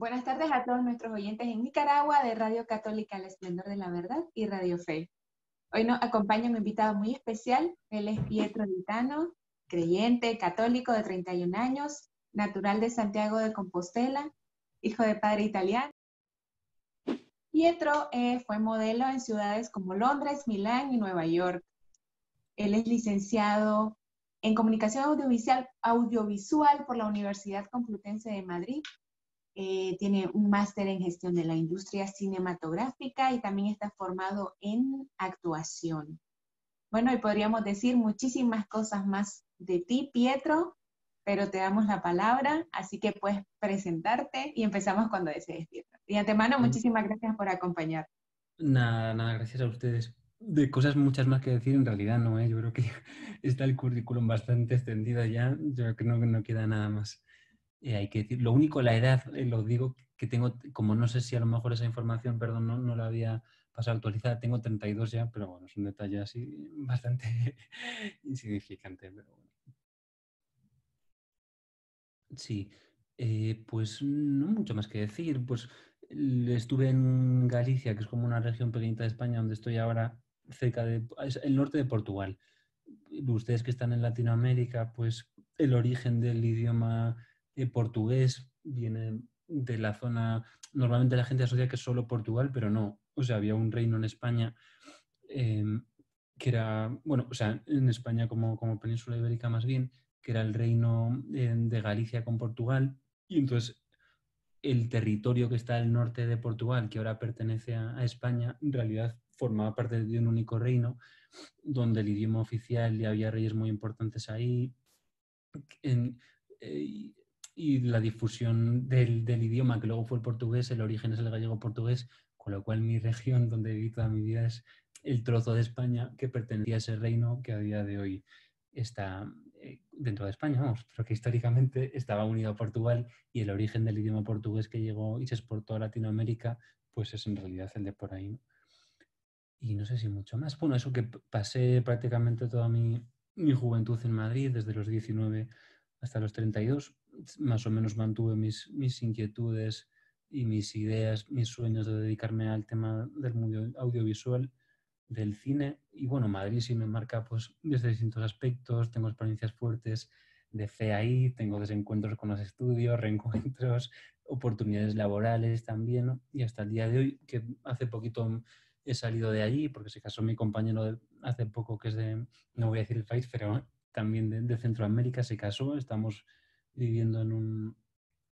Buenas tardes a todos nuestros oyentes en Nicaragua de Radio Católica El Esplendor de la Verdad y Radio Fe. Hoy nos acompaña un invitado muy especial. Él es Pietro Ditano, creyente, católico de 31 años, natural de Santiago de Compostela, hijo de padre italiano. Pietro fue modelo en ciudades como Londres, Milán y Nueva York. Él es licenciado en Comunicación Audiovisual por la Universidad Complutense de Madrid. Tiene un máster en gestión de la industria cinematográfica y también está formado en actuación. Bueno, y podríamos decir muchísimas cosas más de ti, Pietro, pero te damos la palabra, así que puedes presentarte y empezamos cuando desees, Pietro. Y de antemano, muchísimas gracias por acompañar. Nada, gracias a ustedes. De cosas muchas más que decir, en realidad no, ¿eh? Yo creo que está el currículum bastante extendido ya, yo creo que no queda nada más. Hay que decir, lo único, la edad, lo digo que tengo, como no sé si a lo mejor esa información, perdón, no la había pasado actualizada, tengo 32 ya, pero bueno, es un detalle así bastante insignificante, pero bueno. Sí, pues no mucho más que decir. Pues estuve en Galicia, que es como una región pequeñita de España, donde estoy ahora, cerca de, es el norte de Portugal. Ustedes que están en Latinoamérica, pues el origen del idioma portugués viene de la zona, normalmente la gente asocia que es solo Portugal, pero no. O sea, había un reino en España eh, que era, bueno, o sea, en España como península ibérica más bien, que era el reino de Galicia con Portugal, y entonces el territorio que está al norte de Portugal, que ahora pertenece a España, en realidad formaba parte de un único reino, donde el idioma oficial y había reyes muy importantes ahí, en, eh, y la difusión del idioma, que luego fue el portugués, el origen es el gallego-portugués, con lo cual mi región, donde viví toda mi vida, es el trozo de España que pertenecía a ese reino que a día de hoy está dentro de España, vamos, pero que históricamente estaba unido a Portugal, y el origen del idioma portugués que llegó y se exportó a Latinoamérica, pues es en realidad el de por ahí, ¿no? Y no sé si mucho más. Bueno, eso que pasé prácticamente toda mi juventud en Madrid, desde los 19 hasta los 32. Más o menos mantuve mis inquietudes y mis ideas, mis sueños de dedicarme al tema del mundo audiovisual, del cine. Y bueno, Madrid sí me marca pues desde distintos aspectos. Tengo experiencias fuertes de fe ahí, tengo desencuentros con los estudios, reencuentros, oportunidades laborales también, ¿no? Y hasta el día de hoy, que hace poquito he salido de allí porque se casó mi compañero hace poco, que es de, no voy a decir el país, pero también de Centroamérica, se casó. Estamos viviendo en un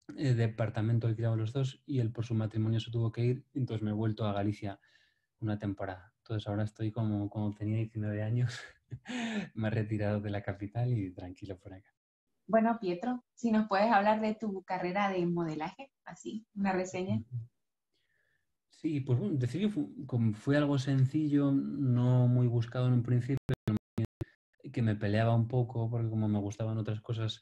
departamento alquilado los dos, y él por su matrimonio se tuvo que ir, entonces me he vuelto a Galicia una temporada. Entonces ahora estoy como cuando tenía 19 años, me he retirado de la capital y tranquilo por acá. Bueno, Pietro, si nos puedes hablar de tu carrera de modelaje, así, una reseña. Sí, pues bueno, decidí, como fue algo sencillo, no muy buscado en un principio, que me peleaba un poco porque como me gustaban otras cosas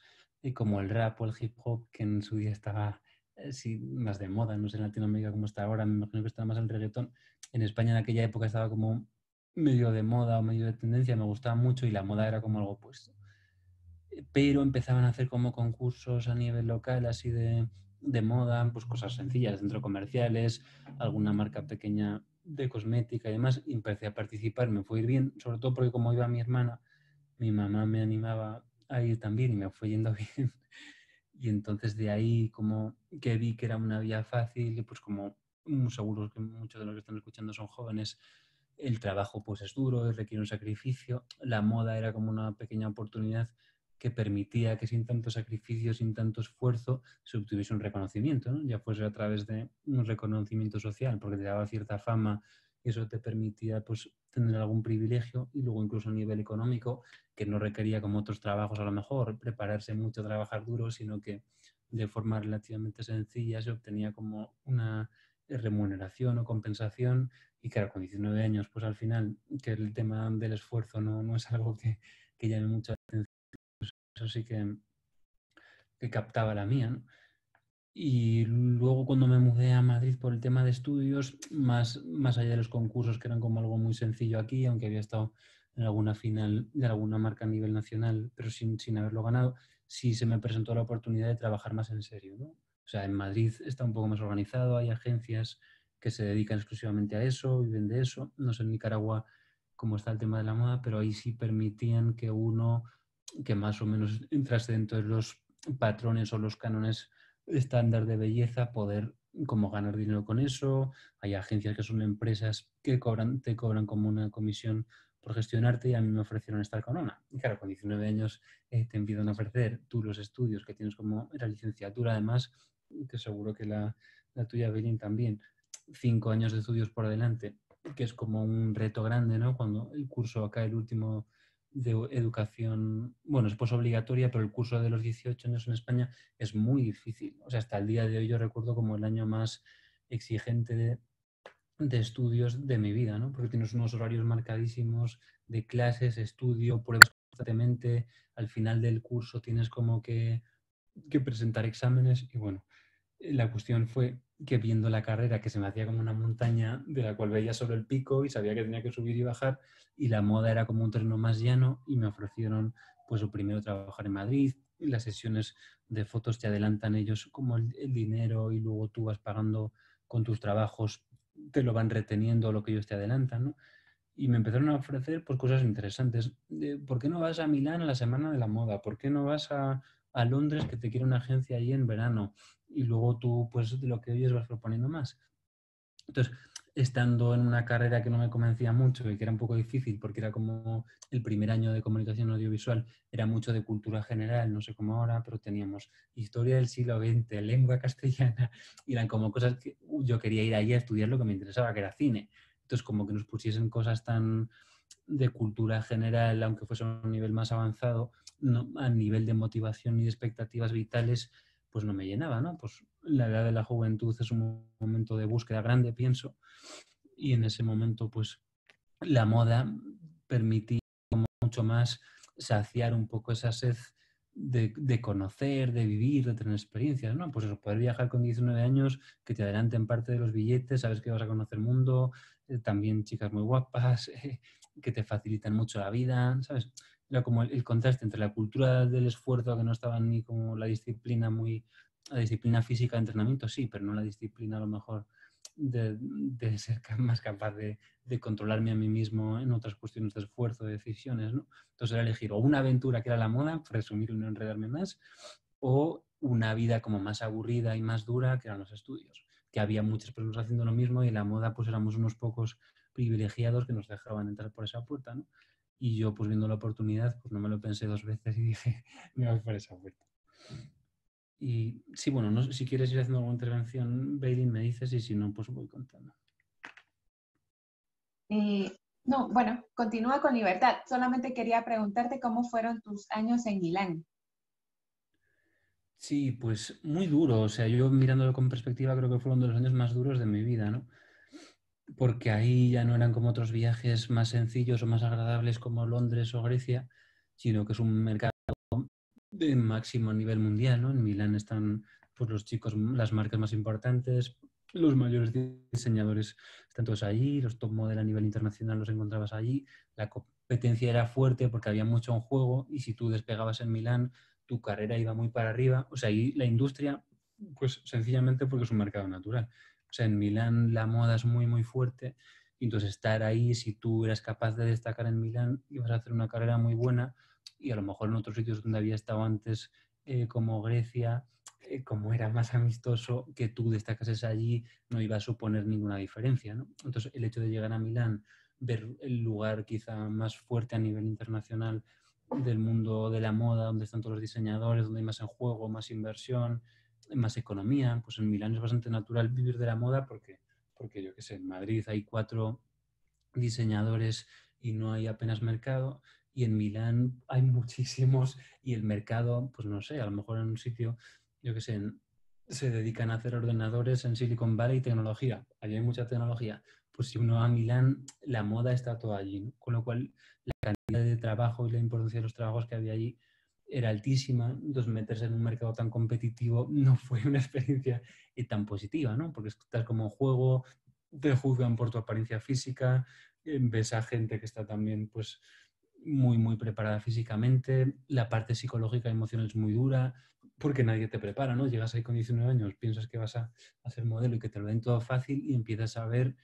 como el rap o el hip hop, que en su día estaba sí, más de moda, no sé en Latinoamérica cómo está ahora, me imagino que está más el reggaetón. En España en aquella época estaba como medio de moda o medio de tendencia, me gustaba mucho y la moda era como algo opuesto. Pero empezaban a hacer como concursos a nivel local, así de moda, pues cosas sencillas, centros comerciales, alguna marca pequeña de cosmética y demás, y empecé a participar, me fue ir bien, sobre todo porque como iba mi hermana, mi mamá me animaba a ir también y me fue yendo bien. Y entonces de ahí como que vi que era una vía fácil, y pues como seguro que muchos de los que están escuchando son jóvenes, el trabajo pues es duro y requiere un sacrificio. La moda era como una pequeña oportunidad que permitía que sin tanto sacrificio, sin tanto esfuerzo, se obtuviese un reconocimiento, ¿no? Ya fuese a través de un reconocimiento social, porque te daba cierta fama y eso te permitía pues tener algún privilegio, y luego incluso a nivel económico, que no requería como otros trabajos a lo mejor prepararse mucho, trabajar duro, sino que de forma relativamente sencilla se obtenía como una remuneración o compensación. Y claro, con 19 años, pues al final, que el tema del esfuerzo no es algo que llame mucha atención, eso sí que captaba la mía, ¿no? Y luego cuando me mudé a Madrid por el tema de estudios, más allá de los concursos, que eran como algo muy sencillo aquí, aunque había estado en alguna final de alguna marca a nivel nacional, pero sin haberlo ganado, sí se me presentó la oportunidad de trabajar más en serio, ¿no? O sea, en Madrid está un poco más organizado, hay agencias que se dedican exclusivamente a eso, viven de eso. No sé en Nicaragua cómo está el tema de la moda, pero ahí sí permitían que uno, que más o menos entrase dentro de los patrones o los cánones estándar de belleza, poder como ganar dinero con eso. Hay agencias que son empresas que te cobran como una comisión por gestionarte, y a mí me ofrecieron estar con una. Y claro, con 19 años te empiezan a ofrecer tú los estudios que tienes como la licenciatura, además, que seguro que la tuya, Belén, también. 5 años de estudios por delante, que es como un reto grande, ¿no? Cuando el curso acá, el último de educación, bueno, es obligatoria, pero el curso de los 18 años en España es muy difícil. O sea, hasta el día de hoy yo recuerdo como el año más exigente de estudios de mi vida, ¿no? Porque tienes unos horarios marcadísimos de clases, estudio, pruebas constantemente, al final del curso tienes como que presentar exámenes y bueno, la cuestión fue que viendo la carrera, que se me hacía como una montaña de la cual veía solo el pico y sabía que tenía que subir y bajar, y la moda era como un terreno más llano, y me ofrecieron pues primero trabajar en Madrid, y las sesiones de fotos te adelantan ellos como el dinero, y luego tú vas pagando con tus trabajos, te lo van reteniendo lo que ellos te adelantan, ¿no? Y me empezaron a ofrecer pues, cosas interesantes. ¿Por qué no vas a Milán a la Semana de la Moda? ¿Por qué no vas a Londres, que te quiere una agencia allí en verano? Y luego tú, pues de lo que oyes, vas proponiendo más. Entonces, estando en una carrera que no me convencía mucho y que era un poco difícil, porque era como el primer año de comunicación audiovisual, era mucho de cultura general, no sé cómo ahora, pero teníamos historia del siglo XX, lengua castellana, y eran como cosas que yo quería ir allí a estudiar lo que me interesaba, que era cine. Entonces, como que nos pusiesen cosas tan de cultura general, aunque fuese a un nivel más avanzado, no, a nivel de motivación y de expectativas vitales, pues no me llenaba, ¿no? Pues la edad de la juventud es un momento de búsqueda grande, pienso, y en ese momento, pues la moda permitía mucho más saciar un poco esa sed de conocer, de vivir, de tener experiencias, ¿no? Pues eso, poder viajar con 19 años, que te adelanten parte de los billetes, sabes que vas a conocer el mundo, también chicas muy guapas, que te facilitan mucho la vida, ¿sabes? Era como el contraste entre la cultura del esfuerzo, que no estaba ni como la disciplina física de entrenamiento, sí, pero no la disciplina a lo mejor de ser más capaz de controlarme a mí mismo en otras cuestiones de esfuerzo, de decisiones, ¿no? Entonces era elegir o una aventura que era la moda, resumirlo y no enredarme más, o una vida como más aburrida y más dura, que eran los estudios. Que había muchas personas haciendo lo mismo, y en la moda pues éramos unos pocos privilegiados que nos dejaban entrar por esa puerta, ¿no? Y yo, pues viendo la oportunidad, pues no me lo pensé 2 veces y dije, me voy por esa puerta. Y sí, bueno, no sé si quieres ir haciendo alguna intervención, Bailey, me dices, y si no, pues voy contando. No, bueno, continúa con libertad. Solamente quería preguntarte cómo fueron tus años en Milán. Sí, pues muy duro. O sea, yo mirándolo con perspectiva creo que fueron de los años más duros de mi vida, ¿no? Porque ahí ya no eran como otros viajes más sencillos o más agradables como Londres o Grecia, sino que es un mercado de máximo nivel mundial, ¿no? En Milán están pues, los chicos, las marcas más importantes, los mayores diseñadores están todos allí, los top model a nivel internacional los encontrabas allí, la competencia era fuerte porque había mucho en juego, y si tú despegabas en Milán, tu carrera iba muy para arriba. O sea, ahí la industria, pues sencillamente porque es un mercado natural. O sea, en Milán la moda es muy, muy fuerte, y entonces estar ahí, si tú eras capaz de destacar en Milán, ibas a hacer una carrera muy buena, y a lo mejor en otros sitios donde había estado antes, como Grecia, como era más amistoso, que tú destacases allí no iba a suponer ninguna diferencia, ¿no? Entonces, el hecho de llegar a Milán, ver el lugar quizá más fuerte a nivel internacional del mundo de la moda, donde están todos los diseñadores, donde hay más en juego, más inversión, más economía, pues en Milán es bastante natural vivir de la moda, porque yo qué sé, en Madrid hay 4 diseñadores y no hay apenas mercado, y en Milán hay muchísimos, y el mercado, pues no sé, a lo mejor en un sitio, yo qué sé, se dedican a hacer ordenadores en Silicon Valley y tecnología, allí hay mucha tecnología, pues si uno va a Milán, la moda está todo allí, ¿no? Con lo cual la cantidad de trabajo y la importancia de los trabajos que había allí era altísima. Entonces meterse en un mercado tan competitivo no fue una experiencia tan positiva, ¿no? Porque estás como en juego, te juzgan por tu apariencia física, ves a gente que está también pues muy, muy preparada físicamente, la parte psicológica y emocional es muy dura, porque nadie te prepara, ¿no? Llegas ahí con 19 años, piensas que vas a ser modelo y que te lo den todo fácil y empiezas a ver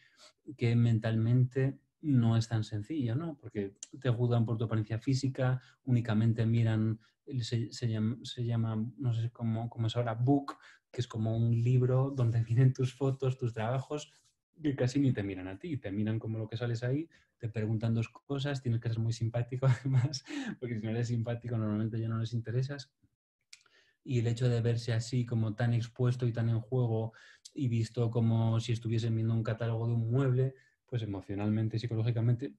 que mentalmente no es tan sencillo, ¿no? Porque te juzgan por tu apariencia física, únicamente miran, se llama, no sé cómo es ahora, book, que es como un libro donde vienen tus fotos, tus trabajos, que casi ni te miran a ti, te miran como lo que sales ahí, te preguntan dos cosas, tienes que ser muy simpático además, porque si no eres simpático normalmente ya no les interesas. Y el hecho de verse así como tan expuesto y tan en juego y visto como si estuviesen viendo un catálogo de un mueble, pues emocionalmente y psicológicamente,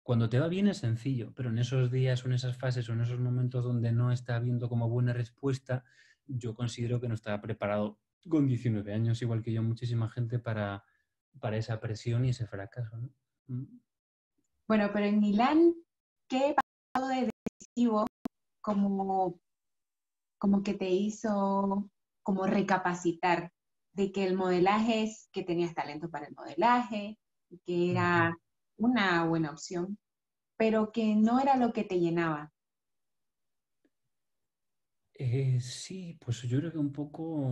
cuando te va bien es sencillo, pero en esos días o en esas fases o en esos momentos donde no está habiendo como buena respuesta, yo considero que no estaba preparado con 19 años, igual que yo, muchísima gente para esa presión y ese fracaso, ¿no? Bueno, pero en Milán, ¿qué pasó de decisivo como, como que te hizo como recapacitar de que el modelaje es, que tenías talento para el modelaje, que Ujú. era una buena opción, pero que no era lo que te llenaba? Sí, pues yo creo que un poco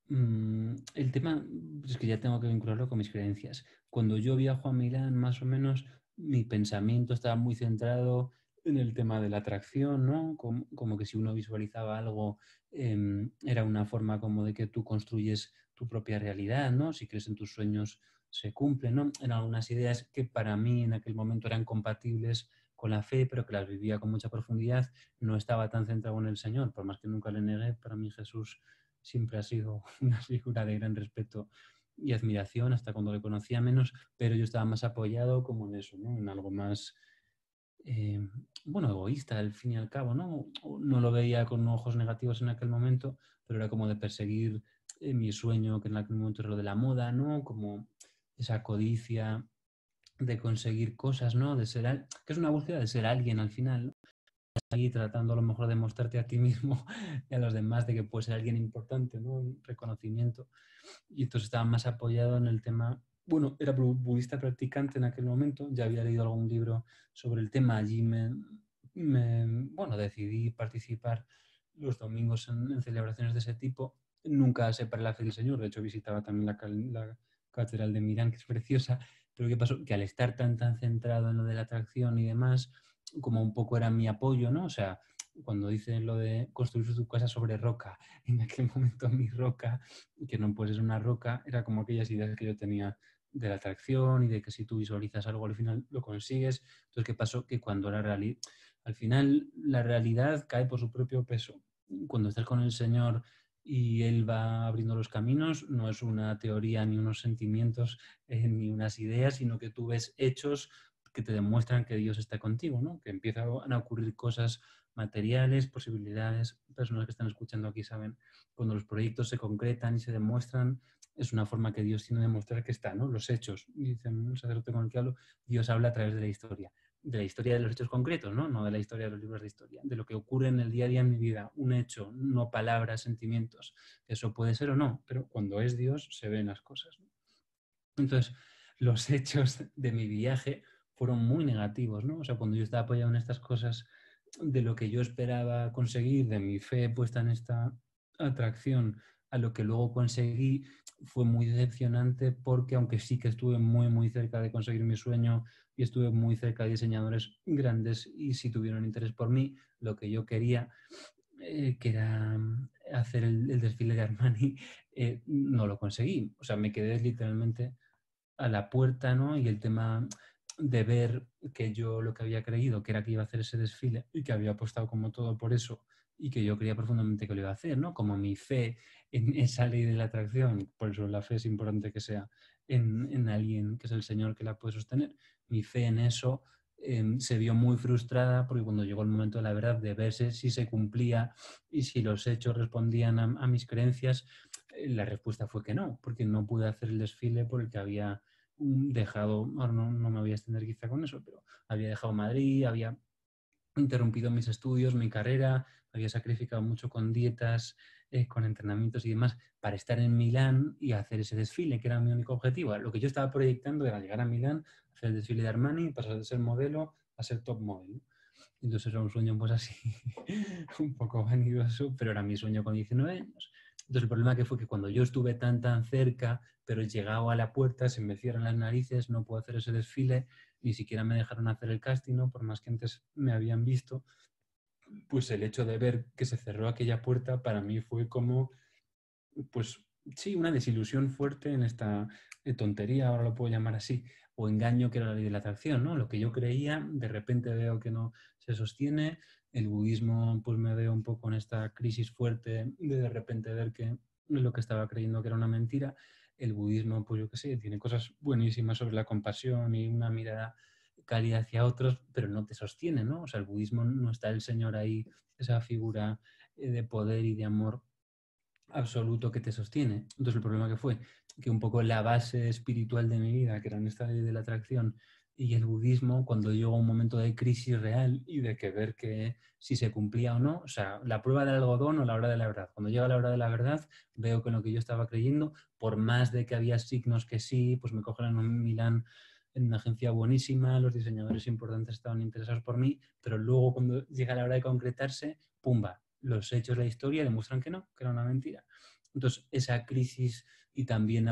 el tema es que ya tengo que vincularlo con mis creencias. Cuando yo viajo a Milán, más o menos mi pensamiento estaba muy centrado en el tema de la atracción, ¿no? Como que si uno visualizaba algo, era una forma como de que tú construyes tu propia realidad, ¿no? Si crees en tus sueños, se cumplen, ¿no? Eran algunas ideas que para mí en aquel momento eran compatibles con la fe, pero que las vivía con mucha profundidad. No estaba tan centrado en el Señor, por más que nunca le negué. Para mí Jesús siempre ha sido una figura de gran respeto y admiración, hasta cuando le conocía menos, pero yo estaba más apoyado como en eso, ¿no? En algo más, eh, bueno, egoísta al fin y al cabo, ¿no? No lo veía con ojos negativos en aquel momento, pero era como de perseguir mi sueño, que en aquel momento era lo de la moda, ¿no? Como esa codicia de conseguir cosas, ¿no? De ser, que es una búsqueda de ser alguien al final, ¿no? Ahí tratando a lo mejor de mostrarte a ti mismo y a los demás de que puedes ser alguien importante, ¿no? Un reconocimiento. Y entonces estaba más apoyado en el tema, bueno, era budista practicante en aquel momento, ya había leído algún libro sobre el tema, allí bueno, decidí participar los domingos en celebraciones de ese tipo. Nunca separé la fe del Señor, de hecho visitaba también la catedral de Milán, que es preciosa, pero ¿qué pasó? Que al estar tan centrado en lo de la atracción y demás, como un poco era mi apoyo, ¿no? O sea, cuando dicen lo de construir tu casa sobre roca, en aquel momento mi roca, que no puede ser una roca, era como aquellas ideas que yo tenía de la atracción y de que si tú visualizas algo al final lo consigues. Entonces, ¿qué pasó? Que cuando al final la realidad cae por su propio peso. Cuando estás con el Señor y Él va abriendo los caminos, no es una teoría ni unos sentimientos ni unas ideas, sino que tú ves hechos que te demuestran que Dios está contigo, ¿no? Que empiezan a ocurrir cosas materiales, posibilidades. Personas que están escuchando aquí saben, cuando los proyectos se concretan y se demuestran, es una forma que Dios tiene de demostrar que está, ¿no? Los hechos. Y dice un sacerdote con el que hablo, Dios habla a través de la historia de los hechos concretos, ¿no? No de la historia de los libros de historia, de lo que ocurre en el día a día en mi vida, un hecho, no palabras, sentimientos. Eso puede ser o no, pero cuando es Dios se ven las cosas, ¿no? Entonces, los hechos de mi viaje fueron muy negativos, ¿no? O sea, cuando yo estaba apoyado en estas cosas, de lo que yo esperaba conseguir, de mi fe puesta en esta atracción, a lo que luego conseguí, fue muy decepcionante porque aunque sí que estuve muy cerca de conseguir mi sueño y estuve muy cerca de diseñadores grandes y sí tuvieron interés por mí, lo que yo quería, que era hacer el desfile de Armani, no lo conseguí. O sea, me quedé literalmente a la puerta, ¿no? Y el tema de ver que yo lo que había creído, que era que iba a hacer ese desfile y que había apostado como todo por eso y que yo creía profundamente que lo iba a hacer, ¿no? Como mi fe en esa ley de la atracción, por eso la fe es importante que sea en alguien que es el Señor que la puede sostener. Mi fe en eso se vio muy frustrada porque cuando llegó el momento de la verdad de verse si se cumplía y si los hechos respondían a mis creencias, la respuesta fue que no, porque no pude hacer el desfile por el que había dejado, ahora no me voy a extender quizá con eso, pero había dejado Madrid, había interrumpido mis estudios, mi carrera, había sacrificado mucho con dietas, con entrenamientos y demás para estar en Milán y hacer ese desfile, que era mi único objetivo. Lo que yo estaba proyectando era llegar a Milán, hacer el desfile de Armani, pasar de ser modelo a ser top model. Entonces era un sueño pues así, un poco vanidoso, pero era mi sueño con 19 años. Entonces el problema que fue que cuando yo estuve tan cerca, pero llegado a la puerta, se me cierran las narices, no puedo hacer ese desfile, ni siquiera me dejaron hacer el casting, ¿no? Por más que antes me habían visto, pues el hecho de ver que se cerró aquella puerta para mí fue como, pues sí, una desilusión fuerte en esta tontería, ahora lo puedo llamar así, o engaño que era la ley de la atracción, ¿no? Lo que yo creía, de repente veo que no se sostiene, el budismo pues me veo un poco en esta crisis fuerte de repente ver que lo que estaba creyendo que era una mentira, el budismo pues yo qué sé, tiene cosas buenísimas sobre la compasión y una mirada cálida hacia otros, pero no te sostiene, ¿no? O sea, el budismo no está el Señor ahí, esa figura de poder y de amor absoluto que te sostiene. Entonces el problema que fue que un poco la base espiritual de mi vida, que era en esta ley de la atracción y el budismo, cuando llegó un momento de crisis real y de que ver que si se cumplía o no, o sea, la prueba del algodón o la hora de la verdad. Cuando llega la hora de la verdad, veo que en lo que yo estaba creyendo, por más de que había signos que sí, pues me cogen en un Milán en una agencia buenísima, los diseñadores importantes estaban interesados por mí, pero luego cuando llega la hora de concretarse, ¡pumba! Los hechos de la historia demuestran que no, que era una mentira. Entonces, esa crisis y también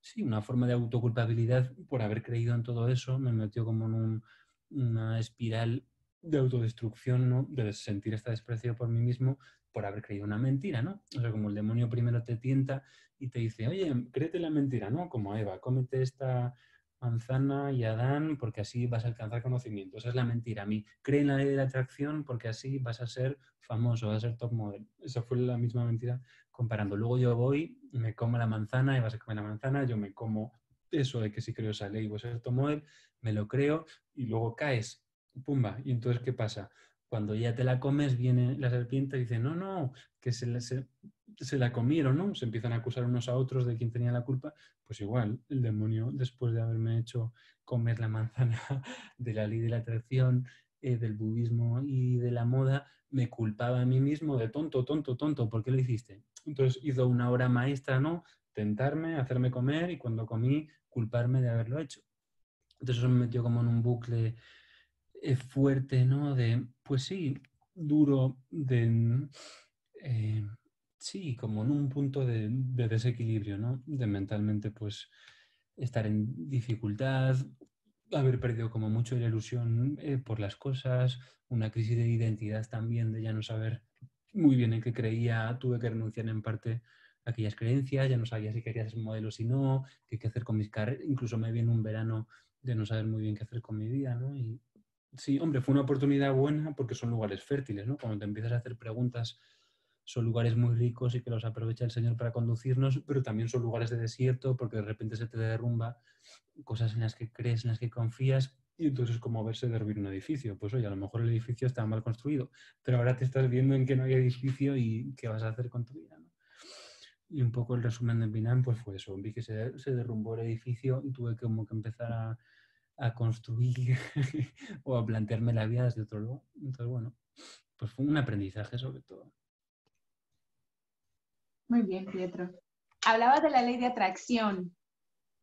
sí, una forma de autoculpabilidad por haber creído en todo eso me metió como en una espiral de autodestrucción, ¿no? De sentir este desprecio por mí mismo por haber creído una mentira, ¿no? O sea, como el demonio primero te tienta y te dice, oye, créete la mentira, ¿no? Como Eva, cómete esta manzana y Adán porque así vas a alcanzar conocimiento. Esa es la mentira. A mí, cree en la ley de la atracción porque así vas a ser famoso, vas a ser top model. Esa fue la misma mentira comparando. Luego yo voy, me como la manzana, y vas a comer la manzana, yo me como eso de que si creo esa ley, voy a ser top model, me lo creo y luego caes, pumba. Y entonces, ¿qué pasa? Cuando ya te la comes, viene la serpiente y dice, no, no, que se la comieron, ¿no? Se empiezan a acusar unos a otros de quién tenía la culpa. Pues igual, el demonio, después de haberme hecho comer la manzana de la ley de la atracción, del budismo y de la moda, me culpaba a mí mismo de tonto, tonto, tonto, ¿por qué lo hiciste? Entonces hizo una obra maestra, ¿no? Tentarme, hacerme comer y cuando comí, culparme de haberlo hecho. Entonces eso me metió como en un bucle fuerte, ¿no? De, pues sí, duro, de... Eh, sí, como en un punto de desequilibrio, ¿no? De mentalmente, pues, estar en dificultad, haber perdido como mucho la ilusión por las cosas, una crisis de identidad también, de ya no saber muy bien en qué creía, tuve que renunciar en parte a aquellas creencias, ya no sabía si quería ser modelo o si no, qué hacer con mis carreras, incluso me vi en un verano de no saber muy bien qué hacer con mi vida, ¿no? Y sí, hombre, fue una oportunidad buena porque son lugares fértiles, ¿no? Cuando te empiezas a hacer preguntas, son lugares muy ricos y que los aprovecha el Señor para conducirnos, pero también son lugares de desierto porque de repente se te derrumba cosas en las que crees, en las que confías, y entonces es como verse derruir un edificio. Pues oye, a lo mejor el edificio está mal construido, pero ahora te estás viendo en que no hay edificio y qué vas a hacer con tu vida, ¿no? Y un poco el resumen de Binance pues fue eso. Vi que se derrumbó el edificio y tuve como que empezar a construir o a plantearme la vida desde otro lugar. Entonces, bueno, pues fue un aprendizaje sobre todo. Muy bien, Pietro. Hablabas de la ley de atracción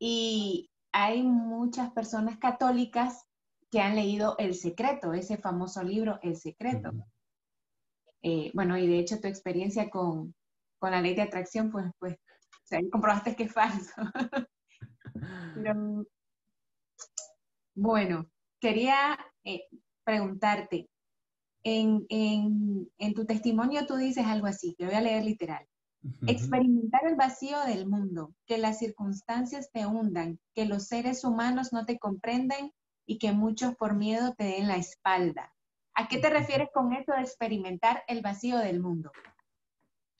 y hay muchas personas católicas que han leído El Secreto, ese famoso libro El Secreto. Uh-huh. Bueno, y de hecho tu experiencia con la ley de atracción, pues o sea, comprobaste que es falso. Pero, bueno, quería preguntarte, en tu testimonio tú dices algo así, te voy a leer literal. Uh-huh. Experimentar el vacío del mundo, que las circunstancias te hundan, que los seres humanos no te comprenden y que muchos por miedo te den la espalda. ¿A qué te refieres con eso de experimentar el vacío del mundo?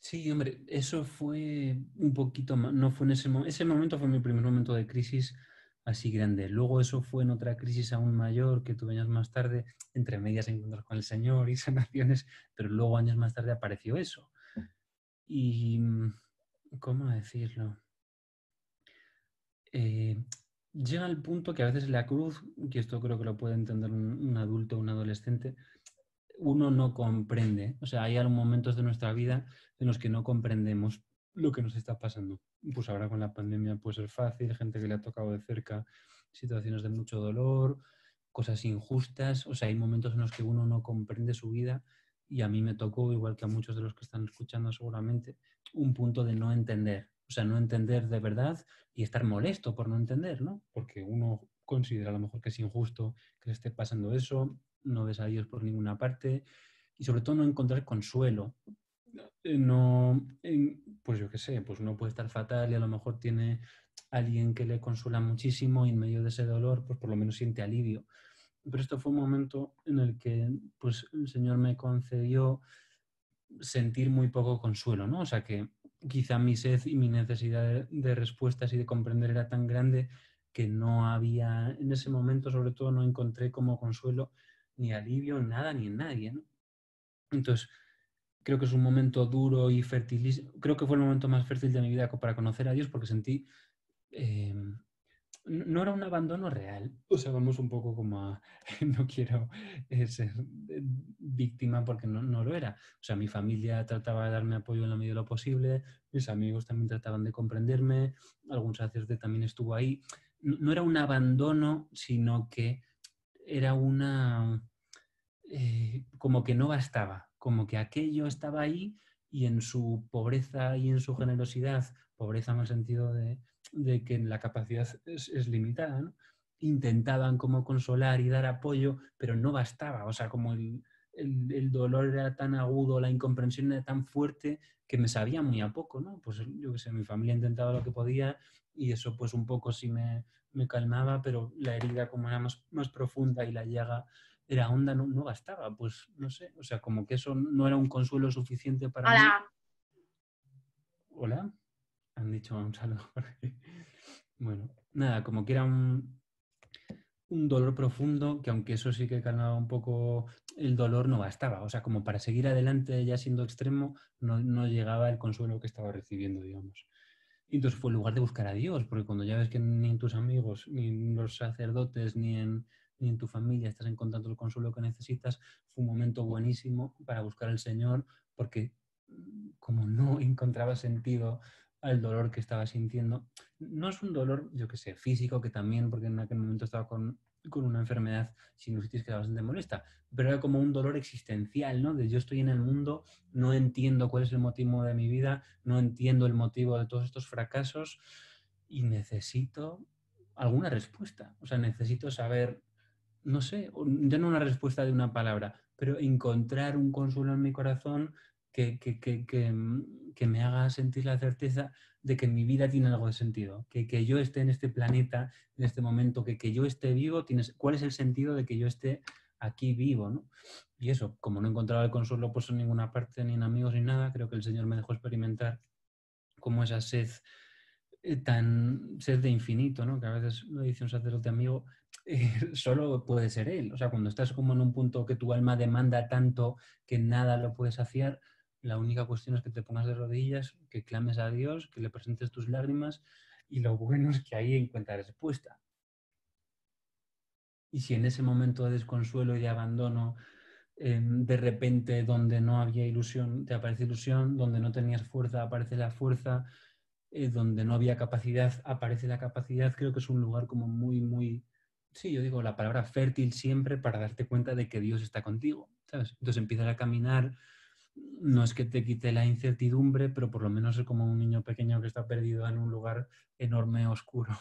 Sí, hombre, eso fue un poquito más, no fue en ese momento fue mi primer momento de crisis así grande. Luego eso fue en otra crisis aún mayor que tuve años más tarde, entre medias encontrar con el Señor y sanaciones, pero luego años más tarde apareció eso. Y, ¿cómo decirlo? Eh, llega al punto que a veces la cruz, que esto creo que lo puede entender un adulto o un adolescente, uno no comprende. O sea, hay algunos momentos de nuestra vida en los que no comprendemos lo que nos está pasando. Pues ahora con la pandemia puede ser fácil, gente que le ha tocado de cerca situaciones de mucho dolor, cosas injustas, o sea, hay momentos en los que uno no comprende su vida y a mí me tocó, igual que a muchos de los que están escuchando seguramente, un punto de no entender, o sea, no entender de verdad y estar molesto por no entender, ¿no? Porque uno considera a lo mejor que es injusto que le esté pasando eso, no ves a Dios por ninguna parte y sobre todo no encontrar consuelo. No, pues yo qué sé, pues uno puede estar fatal y a lo mejor tiene alguien que le consuela muchísimo y en medio de ese dolor, pues por lo menos siente alivio. Pero esto fue un momento en el que pues el Señor me concedió sentir muy poco consuelo, ¿no? O sea que quizá mi sed y mi necesidad de respuestas y de comprender era tan grande que no había, en ese momento sobre todo no encontré como consuelo ni alivio en nada ni en nadie, ¿no? Entonces, creo que es un momento duro y fértil. Creo que fue el momento más fértil de mi vida para conocer a Dios porque sentí eh, no era un abandono real. O sea, vamos un poco como a... No quiero ser víctima porque no lo era. O sea, mi familia trataba de darme apoyo en la medida de lo posible, mis amigos también trataban de comprenderme, algún sacerdote también estuvo ahí. No era un abandono, sino que era una... como que no bastaba, como que aquello estaba ahí y en su pobreza y en su generosidad, pobreza en el sentido de que la capacidad es limitada, ¿no? Intentaban como consolar y dar apoyo, pero no bastaba, o sea, como el dolor era tan agudo, la incomprensión era tan fuerte que me sabía muy a poco, ¿no? Pues yo qué sé, mi familia intentaba lo que podía y eso pues un poco sí me calmaba, pero la herida como era más profunda y la llaga era honda, no bastaba, pues no sé, o sea, como que eso no era un consuelo suficiente para mí. Hola. Hola, han dicho un saludo por aquí. Bueno, nada, como que era un dolor profundo, que aunque eso sí que calmaba un poco el dolor, no bastaba. O sea, como para seguir adelante ya siendo extremo, no llegaba el consuelo que estaba recibiendo, digamos. Y entonces fue el lugar de buscar a Dios, porque cuando ya ves que ni en tus amigos, ni en los sacerdotes, ni en tu familia estás encontrando el consuelo que necesitas, fue un momento buenísimo para buscar al Señor, porque como no encontraba sentido al dolor que estaba sintiendo, no es un dolor, yo que sé, físico, que también, porque en aquel momento estaba con una enfermedad sinusitis que era bastante molesta, pero era como un dolor existencial, ¿no? De yo estoy en el mundo, no entiendo cuál es el motivo de mi vida, no entiendo el motivo de todos estos fracasos y necesito alguna respuesta. O sea, necesito saber, no sé, ya no una respuesta de una palabra, pero encontrar un consuelo en mi corazón que me haga sentir la certeza de que mi vida tiene algo de sentido, que yo esté en este planeta, en este momento, que yo esté vivo, ¿cuál es el sentido de que yo esté aquí vivo, ¿no? Y eso, como no encontraba el consuelo pues en ninguna parte, ni en amigos, ni nada, creo que el Señor me dejó experimentar como esa sed sed de infinito, ¿no? Que a veces lo dice un sacerdote amigo, solo puede ser Él. O sea, cuando estás como en un punto que tu alma demanda tanto que nada lo puede saciar, la única cuestión es que te pongas de rodillas, que clames a Dios, que le presentes tus lágrimas y lo bueno es que ahí encuentras respuesta. Y si en ese momento de desconsuelo y de abandono, de repente donde no había ilusión, te aparece ilusión, donde no tenías fuerza, aparece la fuerza, donde no había capacidad, aparece la capacidad, creo que es un lugar como muy, sí, yo digo la palabra fértil siempre para darte cuenta de que Dios está contigo, ¿sabes? Entonces empiezas a caminar, no es que te quite la incertidumbre, pero por lo menos es como un niño pequeño que está perdido en un lugar enorme, oscuro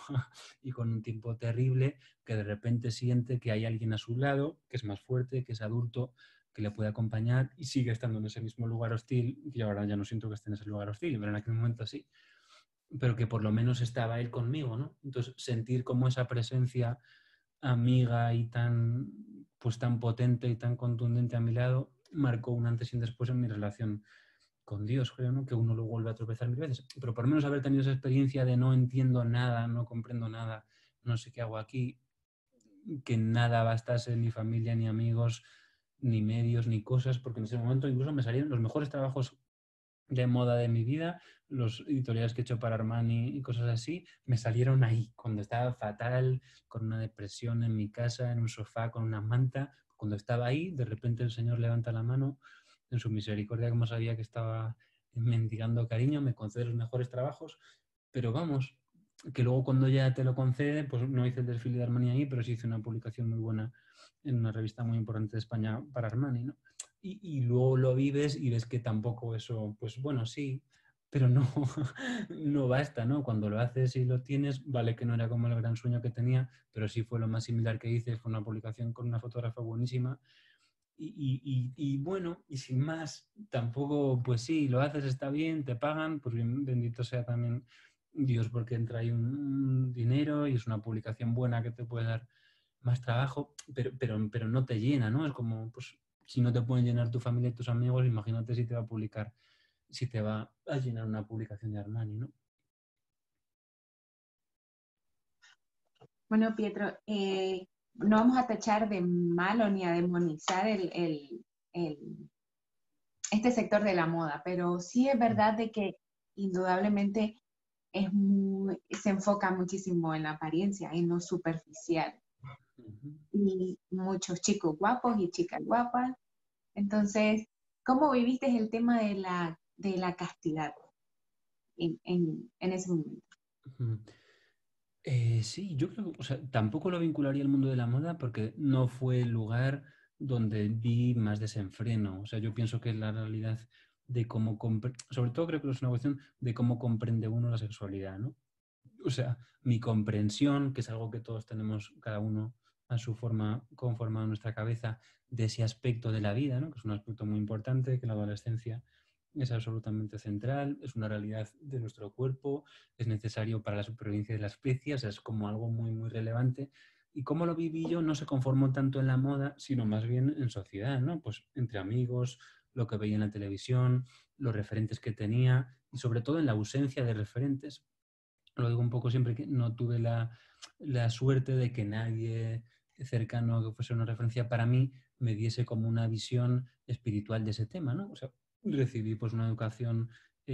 y con un tiempo terrible, que de repente siente que hay alguien a su lado, que es más fuerte, que es adulto, que le puede acompañar y sigue estando en ese mismo lugar hostil, y ahora ya no siento que esté en ese lugar hostil, pero en aquel momento sí, pero que por lo menos estaba él conmigo, ¿no? Entonces sentir como esa presencia amiga y pues tan potente y tan contundente a mi lado marcó un antes y un después en mi relación con Dios, creo, ¿no? Que uno lo vuelve a tropezar mil veces, pero por lo menos haber tenido esa experiencia de no entiendo nada, no comprendo nada, no sé qué hago aquí, que nada bastase ni familia, ni amigos, ni medios, ni cosas, porque en ese momento incluso me salieron los mejores trabajos de moda de mi vida, los editoriales que he hecho para Armani y cosas así, me salieron ahí, cuando estaba fatal, con una depresión en mi casa, en un sofá, con una manta. Cuando estaba ahí, de repente el Señor levanta la mano, en su misericordia, como sabía que estaba mendigando cariño, me concede los mejores trabajos, pero vamos, que luego cuando ya te lo concede, pues no hice el desfile de Armani ahí, pero sí hice una publicación muy buena en una revista muy importante de España para Armani, ¿no? Y luego lo vives y ves que tampoco eso, pues bueno, sí, pero no, no basta, ¿no? Cuando lo haces y lo tienes, vale que no era como el gran sueño que tenía, pero sí fue lo más similar que hice, fue una publicación con una fotógrafa buenísima y bueno, y sin más, tampoco, pues sí, lo haces, está bien, te pagan, pues bien, bendito sea también Dios porque entra ahí un dinero y es una publicación buena que te puede dar más trabajo, pero no te llena, ¿no? Es como, pues, si no te pueden llenar tu familia y tus amigos, imagínate si te va a publicar, si te va a llenar una publicación de Armani, ¿no? Bueno, Pietro, no vamos a tachar de malo ni a demonizar el- este sector de la moda, pero sí es verdad de que indudablemente se enfoca muchísimo en la apariencia, en lo superficial. Ujú. Y muchos chicos guapos y chicas guapas. Entonces, ¿cómo viviste el tema de la castidad en ese momento? Ujú. Sí, yo creo que, o sea, tampoco lo vincularía al mundo de la moda porque no fue el lugar donde vi más desenfreno. O sea, yo pienso que la realidad de cómo, sobre todo creo que es una cuestión de cómo comprende uno la sexualidad, ¿no? O sea, mi comprensión, que es algo que todos tenemos, cada uno a su forma, conformado en nuestra cabeza, de ese aspecto de la vida, ¿no? Que es un aspecto muy importante, que la adolescencia es absolutamente central, es una realidad de nuestro cuerpo, es necesario para la supervivencia de la especie, o sea, es como algo muy, muy relevante. Y cómo lo viví yo no se conformó tanto en la moda, sino más bien en sociedad, ¿no? Pues entre amigos, lo que veía en la televisión, los referentes que tenía y sobre todo en la ausencia de referentes. Lo digo un poco siempre que no tuve la suerte de que nadie cercano que fuese una referencia para mí me diese como una visión espiritual de ese tema, ¿no? O sea, recibí pues una educación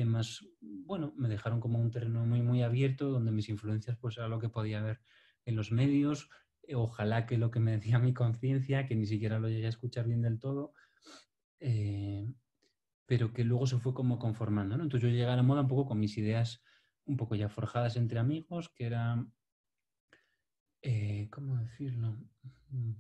más, bueno, me dejaron como un terreno muy, muy abierto donde mis influencias pues era lo que podía ver en los medios, ojalá que lo que me decía mi conciencia, que ni siquiera lo llegué a escuchar bien del todo, eh, pero que luego se fue como conformando, ¿no? Entonces yo llegué a la moda un poco con mis ideas un poco ya forjadas entre amigos, que era, ¿cómo decirlo? Mm.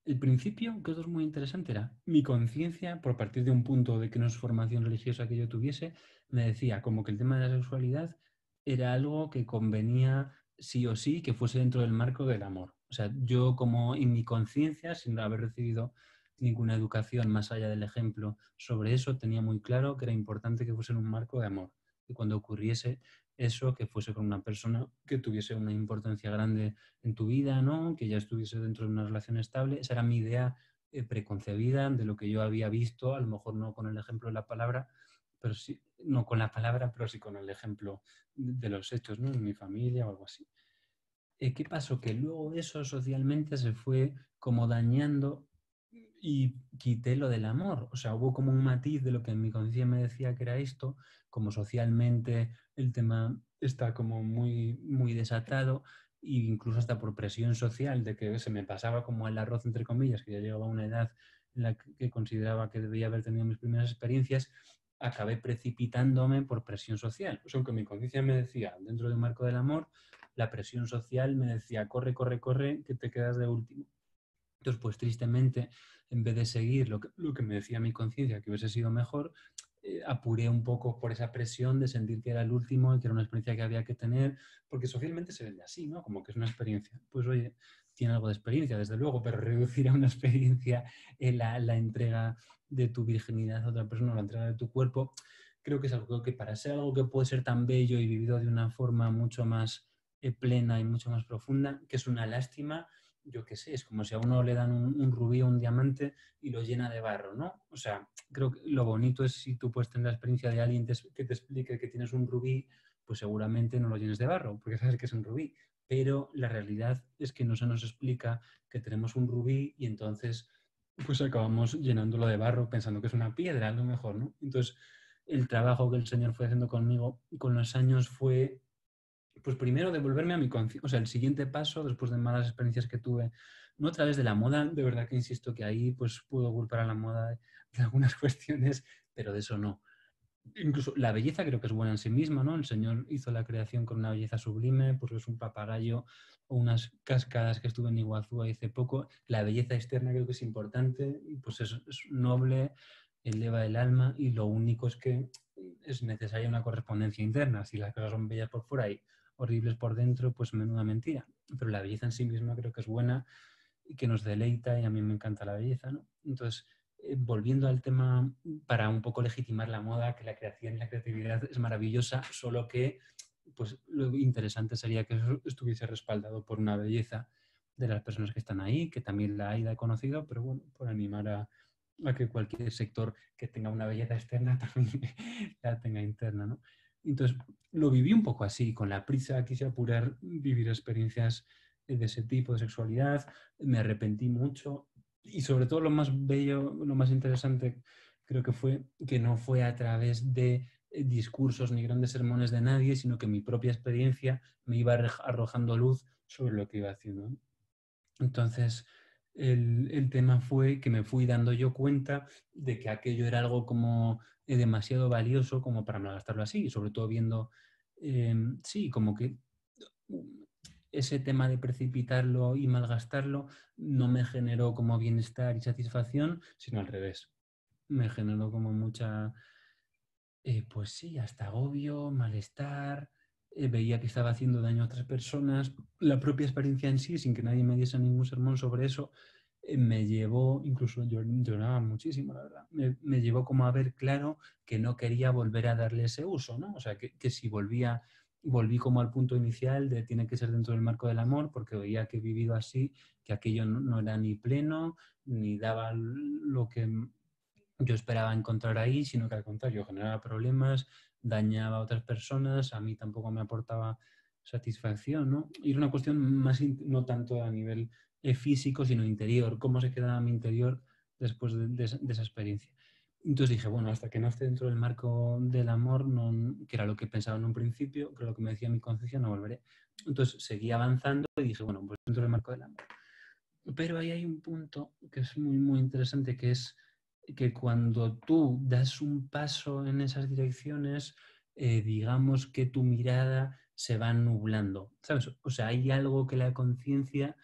El principio, que esto es muy interesante, era mi conciencia, por partir de un punto de que no es formación religiosa que yo tuviese, me decía como que el tema de la sexualidad era algo que convenía sí o sí que fuese dentro del marco del amor. O sea, yo como en mi conciencia, sin haber recibido ninguna educación más allá del ejemplo sobre eso, tenía muy claro que era importante que fuese en un marco de amor. Y cuando ocurriese eso, que fuese con una persona que tuviese una importancia grande en tu vida, ¿no? Que ya estuviese dentro de una relación estable. Esa era mi idea preconcebida de lo que yo había visto, a lo mejor no con el ejemplo de la palabra, pero sí, no con la palabra, pero sí con el ejemplo de los hechos, ¿no? En mi familia o algo así. ¿Qué pasó? Que luego eso socialmente se fue como dañando y quité lo del amor. O sea, hubo como un matiz de lo que en mi conciencia me decía que era esto, como socialmente el tema está como muy, muy desatado e incluso hasta por presión social de que se me pasaba como el arroz, entre comillas, que ya llegaba a una edad en la que consideraba que debía haber tenido mis primeras experiencias, acabé precipitándome por presión social. O sea, aunque mi conciencia me decía, dentro del marco del amor, la presión social me decía, corre, corre, corre, que te quedas de último. Entonces, pues tristemente, en vez de seguir lo que me decía mi conciencia, que hubiese sido mejor, apuré un poco por esa presión de sentir que era el último y que era una experiencia que había que tener, porque socialmente se vende así, ¿no? Como que es una experiencia. Pues oye, tiene algo de experiencia, desde luego, pero reducir a una experiencia la entrega de tu virginidad a otra persona, la entrega de tu cuerpo, creo que es algo que para ser algo que puede ser tan bello y vivido de una forma mucho más plena y mucho más profunda, que es una lástima, yo qué sé, es como si a uno le dan un rubí o un diamante y lo llena de barro, ¿no? O sea, creo que lo bonito es si tú puedes tener la experiencia de alguien que te explique que tienes un rubí, pues seguramente no lo llenes de barro, porque sabes que es un rubí. Pero la realidad es que no se nos explica que tenemos un rubí y entonces pues acabamos llenándolo de barro pensando que es una piedra, a lo mejor, ¿no? Entonces, el trabajo que el Señor fue haciendo conmigo con los años fue pues primero devolverme a mi conciencia, o sea, el siguiente paso, después de malas experiencias que tuve, no a través de la moda, de verdad que insisto que ahí pues puedo culpar a la moda de algunas cuestiones, pero de eso no. incluso la belleza creo que es buena en sí misma, ¿no? El Señor hizo la creación con una belleza sublime, pues es un papagayo o unas cascadas que estuve en Iguazú hace poco. La belleza externa creo que es importante, pues es noble, eleva el alma y lo único es que es necesaria una correspondencia interna. Si las cosas son bellas por fuera y horribles por dentro, pues menuda mentira. Pero la belleza en sí misma creo que es buena y que nos deleita y a mí me encanta la belleza, ¿no? Entonces, volviendo al tema para un poco legitimar la moda, que la creación y la creatividad es maravillosa, solo que pues lo interesante sería que eso estuviese respaldado por una belleza de las personas que están ahí, que también la hay, la he conocido, pero bueno, por animar a que cualquier sector que tenga una belleza externa también la tenga interna, ¿no? Entonces, lo viví un poco así, con la prisa, quise apurar, vivir experiencias de ese tipo de sexualidad, me arrepentí mucho y sobre todo lo más bello, lo más interesante creo que fue que no fue a través de discursos ni grandes sermones de nadie, sino que mi propia experiencia me iba arrojando luz sobre lo que iba haciendo. Entonces, el tema fue que me fui dando yo cuenta de que aquello era algo como demasiado valioso como para malgastarlo así, y sobre todo viendo, sí, como que ese tema de precipitarlo y malgastarlo no me generó como bienestar y satisfacción, sino al revés. Me generó como mucha, pues sí, hasta agobio, malestar, veía que estaba haciendo daño a otras personas. La propia experiencia en sí, sin que nadie me diese ningún sermón sobre eso, me llevó, incluso yo lloraba muchísimo, la verdad, me llevó como a ver claro que no quería volver a darle ese uso, ¿no? O sea, que si volví como al punto inicial de tiene que ser dentro del marco del amor, porque veía que he vivido así, que aquello no era ni pleno, ni daba lo que yo esperaba encontrar ahí, sino que al contrario, generaba problemas, dañaba a otras personas, a mí tampoco me aportaba satisfacción, ¿no? Y era una cuestión más, no tanto a nivel físico, sino interior, cómo se quedaba mi interior después de esa experiencia. Entonces dije, bueno, hasta que no esté dentro del marco del amor, no, que era lo que pensaba en un principio, que era lo que me decía mi conciencia, no volveré. Entonces seguí avanzando y dije, bueno, pues dentro del marco del amor. Pero ahí hay un punto que es muy, muy interesante, que es que cuando tú das un paso en esas direcciones, digamos que tu mirada se va nublando, ¿sabes? O sea, hay algo que la conciencia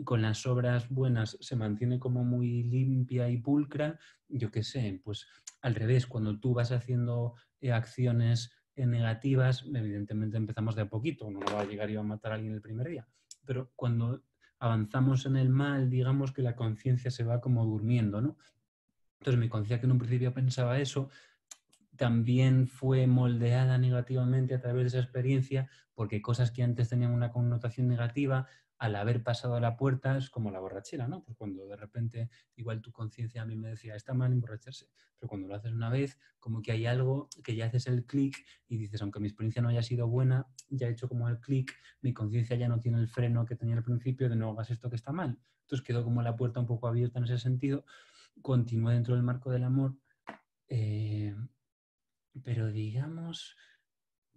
con las obras buenas se mantiene como muy limpia y pulcra, yo qué sé, pues al revés, cuando tú vas haciendo acciones negativas, evidentemente empezamos de a poquito, no va a llegar y va a matar a alguien el primer día, pero cuando avanzamos en el mal, digamos que la conciencia se va como durmiendo, ¿no? Entonces mi conciencia que en un principio pensaba eso, también fue moldeada negativamente a través de esa experiencia, porque cosas que antes tenían una connotación negativa, al haber pasado a la puerta, es como la borrachera, ¿no? Pues cuando de repente, igual tu conciencia a mí me decía, está mal emborracharse, pero cuando lo haces una vez, como que hay algo que ya haces el clic y dices, aunque mi experiencia no haya sido buena, ya he hecho como el clic, mi conciencia ya no tiene el freno que tenía al principio de no hagas esto que está mal. Entonces quedó como la puerta un poco abierta en ese sentido, continué dentro del marco del amor, eh, pero digamos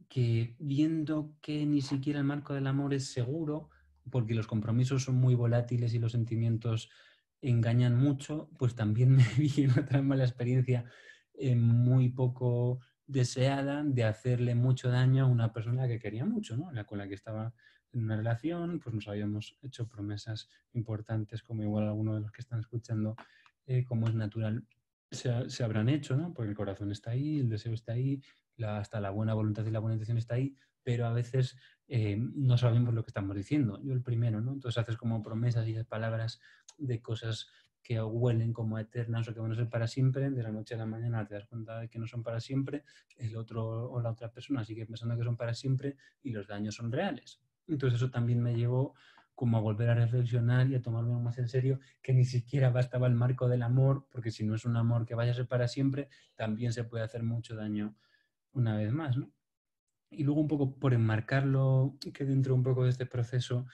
que viendo que ni siquiera el marco del amor es seguro, porque los compromisos son muy volátiles y los sentimientos engañan mucho, pues también me vi en otra mala experiencia muy poco deseada de hacerle mucho daño a una persona que quería mucho, ¿no? Con la que estaba en una relación, pues nos habíamos hecho promesas importantes, como igual algunos de los que están escuchando, como es natural, se habrán hecho, ¿no? Porque el corazón está ahí, el deseo está ahí, hasta la buena voluntad y la buena intención está ahí, pero a veces no sabemos lo que estamos diciendo. Yo el primero, ¿no? Entonces haces como promesas y palabras de cosas que huelen como eternas o que van a ser para siempre, de la noche a la mañana te das cuenta de que no son para siempre, el otro o la otra persona sigue pensando que son para siempre y los daños son reales. Entonces eso también me llevó como a volver a reflexionar y a tomarme más en serio que ni siquiera bastaba el marco del amor, porque si no es un amor que vaya a ser para siempre, también se puede hacer mucho daño una vez más, ¿no? Y luego un poco por enmarcarlo, que dentro un poco de este proceso,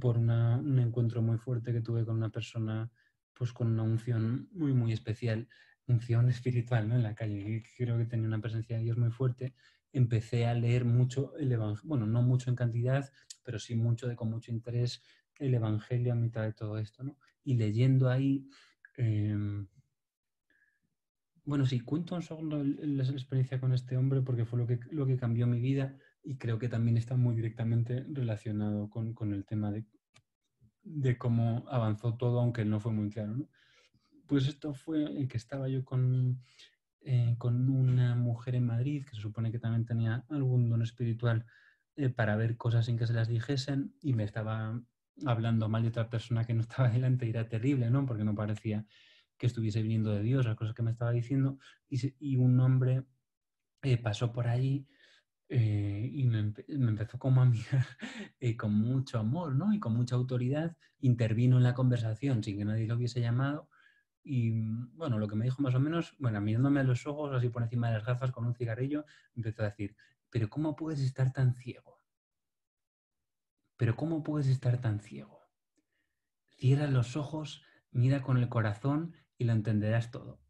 por un encuentro muy fuerte que tuve con una persona, pues con una unción muy, muy especial, unción espiritual, ¿no? En la calle, que creo que tenía una presencia de Dios muy fuerte, empecé a leer mucho el Evangelio, bueno, no mucho en cantidad, pero sí mucho, con mucho interés, el Evangelio a mitad de todo esto, ¿no? Y leyendo ahí... Eh, Bueno, sí, cuento un segundo la experiencia con este hombre porque fue lo que cambió mi vida y creo que también está muy directamente relacionado con el tema de cómo avanzó todo, aunque no fue muy claro, ¿no? Pues esto fue el que estaba yo con una mujer en Madrid que se supone que también tenía algún don espiritual para ver cosas sin que se las dijesen y me estaba hablando mal de otra persona que no estaba delante y era terrible, ¿no? Porque no parecía que estuviese viniendo de Dios, las cosas que me estaba diciendo y un hombre pasó por allí y me empezó como a mirar con mucho amor, ¿no? Y con mucha autoridad, intervino en la conversación sin que nadie lo hubiese llamado y bueno, lo que me dijo más o menos, bueno, mirándome a los ojos, así por encima de las gafas con un cigarrillo, empezó a decir, pero ¿cómo puedes estar tan ciego? ¿Pero cómo puedes estar tan ciego? Cierra los ojos, mira con el corazón y lo entenderás todo.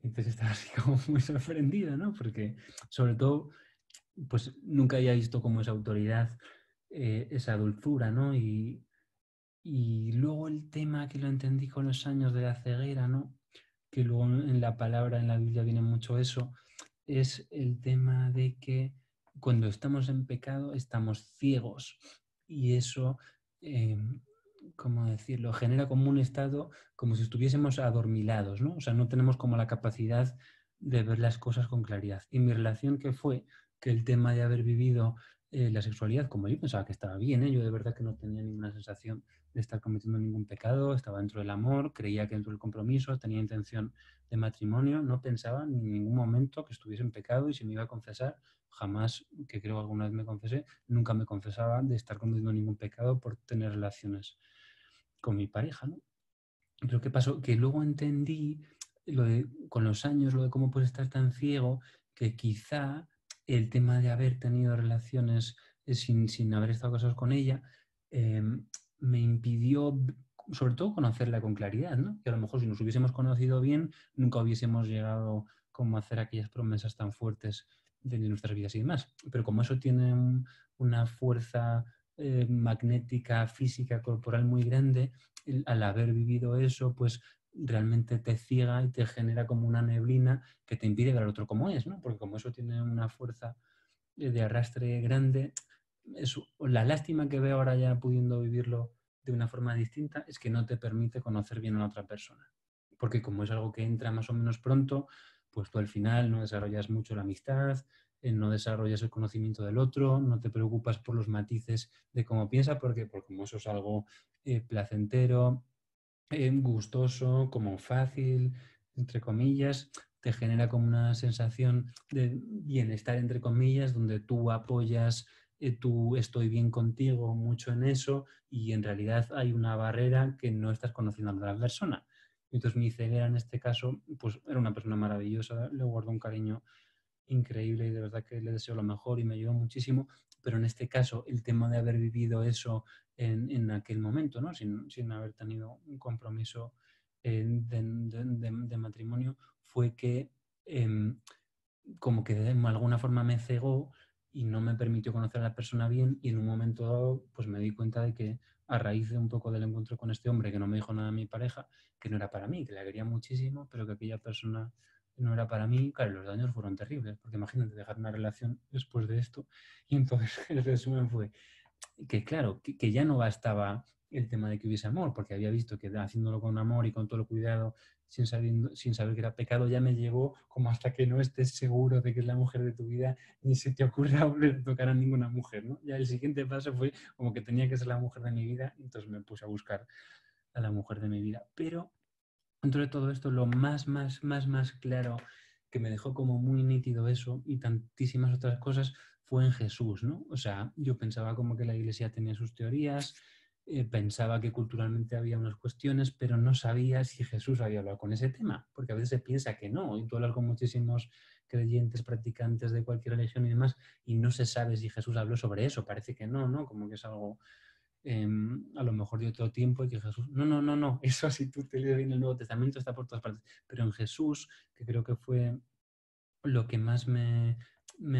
Entonces estaba así como muy sorprendido, ¿no? Porque sobre todo, pues nunca había visto como esa autoridad, esa dulzura, ¿no? Y luego el tema que lo entendí con los años de la ceguera, ¿no? Que luego en la palabra, en la Biblia viene mucho eso, es el tema de que cuando estamos en pecado estamos ciegos y eso, eh, ¿cómo decirlo? Genera como un estado como si estuviésemos adormilados, ¿no? O sea, no tenemos como la capacidad de ver las cosas con claridad. Y mi relación que fue que el tema de haber vivido la sexualidad, como yo pensaba que estaba bien, ¿eh? Yo de verdad que no tenía ninguna sensación de estar cometiendo ningún pecado, estaba dentro del amor, creía que dentro del compromiso, tenía intención de matrimonio, no pensaba ni en ningún momento que estuviese en pecado y si me iba a confesar, jamás, que creo alguna vez me confesé, nunca me confesaba de estar cometiendo ningún pecado por tener relaciones con mi pareja, ¿no? Pero ¿qué pasó? Que luego entendí con los años lo de cómo puedes estar tan ciego que quizá el tema de haber tenido relaciones sin haber estado casados con ella eh, me impidió sobre todo conocerla con claridad, ¿no? Que a lo mejor si nos hubiésemos conocido bien nunca hubiésemos llegado como a hacer aquellas promesas tan fuertes de nuestras vidas y demás. Pero como eso tiene una fuerza magnética, física, corporal muy grande, al haber vivido eso, pues realmente te ciega y te genera como una neblina que te impide ver al otro como es, ¿no? Porque como eso tiene una fuerza de arrastre grande, la lástima que veo ahora ya pudiendo vivirlo de una forma distinta es que no te permite conocer bien a la otra persona. Porque como es algo que entra más o menos pronto, pues tú al final no desarrollas mucho la amistad, no desarrollas el conocimiento del otro, no te preocupas por los matices de cómo piensa, porque como eso es algo placentero, gustoso, como fácil, entre comillas, te genera como una sensación de bienestar, entre comillas, donde tú apoyas, tú estoy bien contigo, mucho en eso, y en realidad hay una barrera que no estás conociendo a la persona. Entonces mi ceguera en este caso, pues era una persona maravillosa, le guardo un cariño increíble y de verdad que le deseo lo mejor y me ayudó muchísimo, pero en este caso el tema de haber vivido eso en aquel momento, ¿no? Sin haber tenido un compromiso de matrimonio, fue que como que de alguna forma me cegó y no me permitió conocer a la persona bien y en un momento dado pues me di cuenta de que a raíz de un poco del encuentro con este hombre que no me dijo nada a mi pareja, que no era para mí, que la quería muchísimo, pero que aquella persona no era para mí, claro, los daños fueron terribles, porque imagínate dejar una relación después de esto y entonces el resumen fue que claro, que ya no bastaba el tema de que hubiese amor, porque había visto que haciéndolo con amor y con todo el cuidado, sin saber que era pecado, ya me llegó como hasta que no estés seguro de que es la mujer de tu vida, ni se te ocurra volver a tocar a ninguna mujer, ¿no? Ya el siguiente paso fue como que tenía que ser la mujer de mi vida, entonces me puse a buscar a la mujer de mi vida. Pero dentro de todo esto, lo más claro que me dejó como muy nítido eso y tantísimas otras cosas fue en Jesús, ¿no? O sea, yo pensaba como que la iglesia tenía sus teorías, pensaba que culturalmente había unas cuestiones, pero no sabía si Jesús había hablado con ese tema, porque a veces se piensa que no, y tú hablas con muchísimos creyentes, practicantes de cualquier religión y demás, y no se sabe si Jesús habló sobre eso, parece que no, ¿no? Como que es algo a lo mejor de otro tiempo y que Jesús, no, eso si tú te lees bien el Nuevo Testamento está por todas partes, pero en Jesús, que creo que fue lo que más me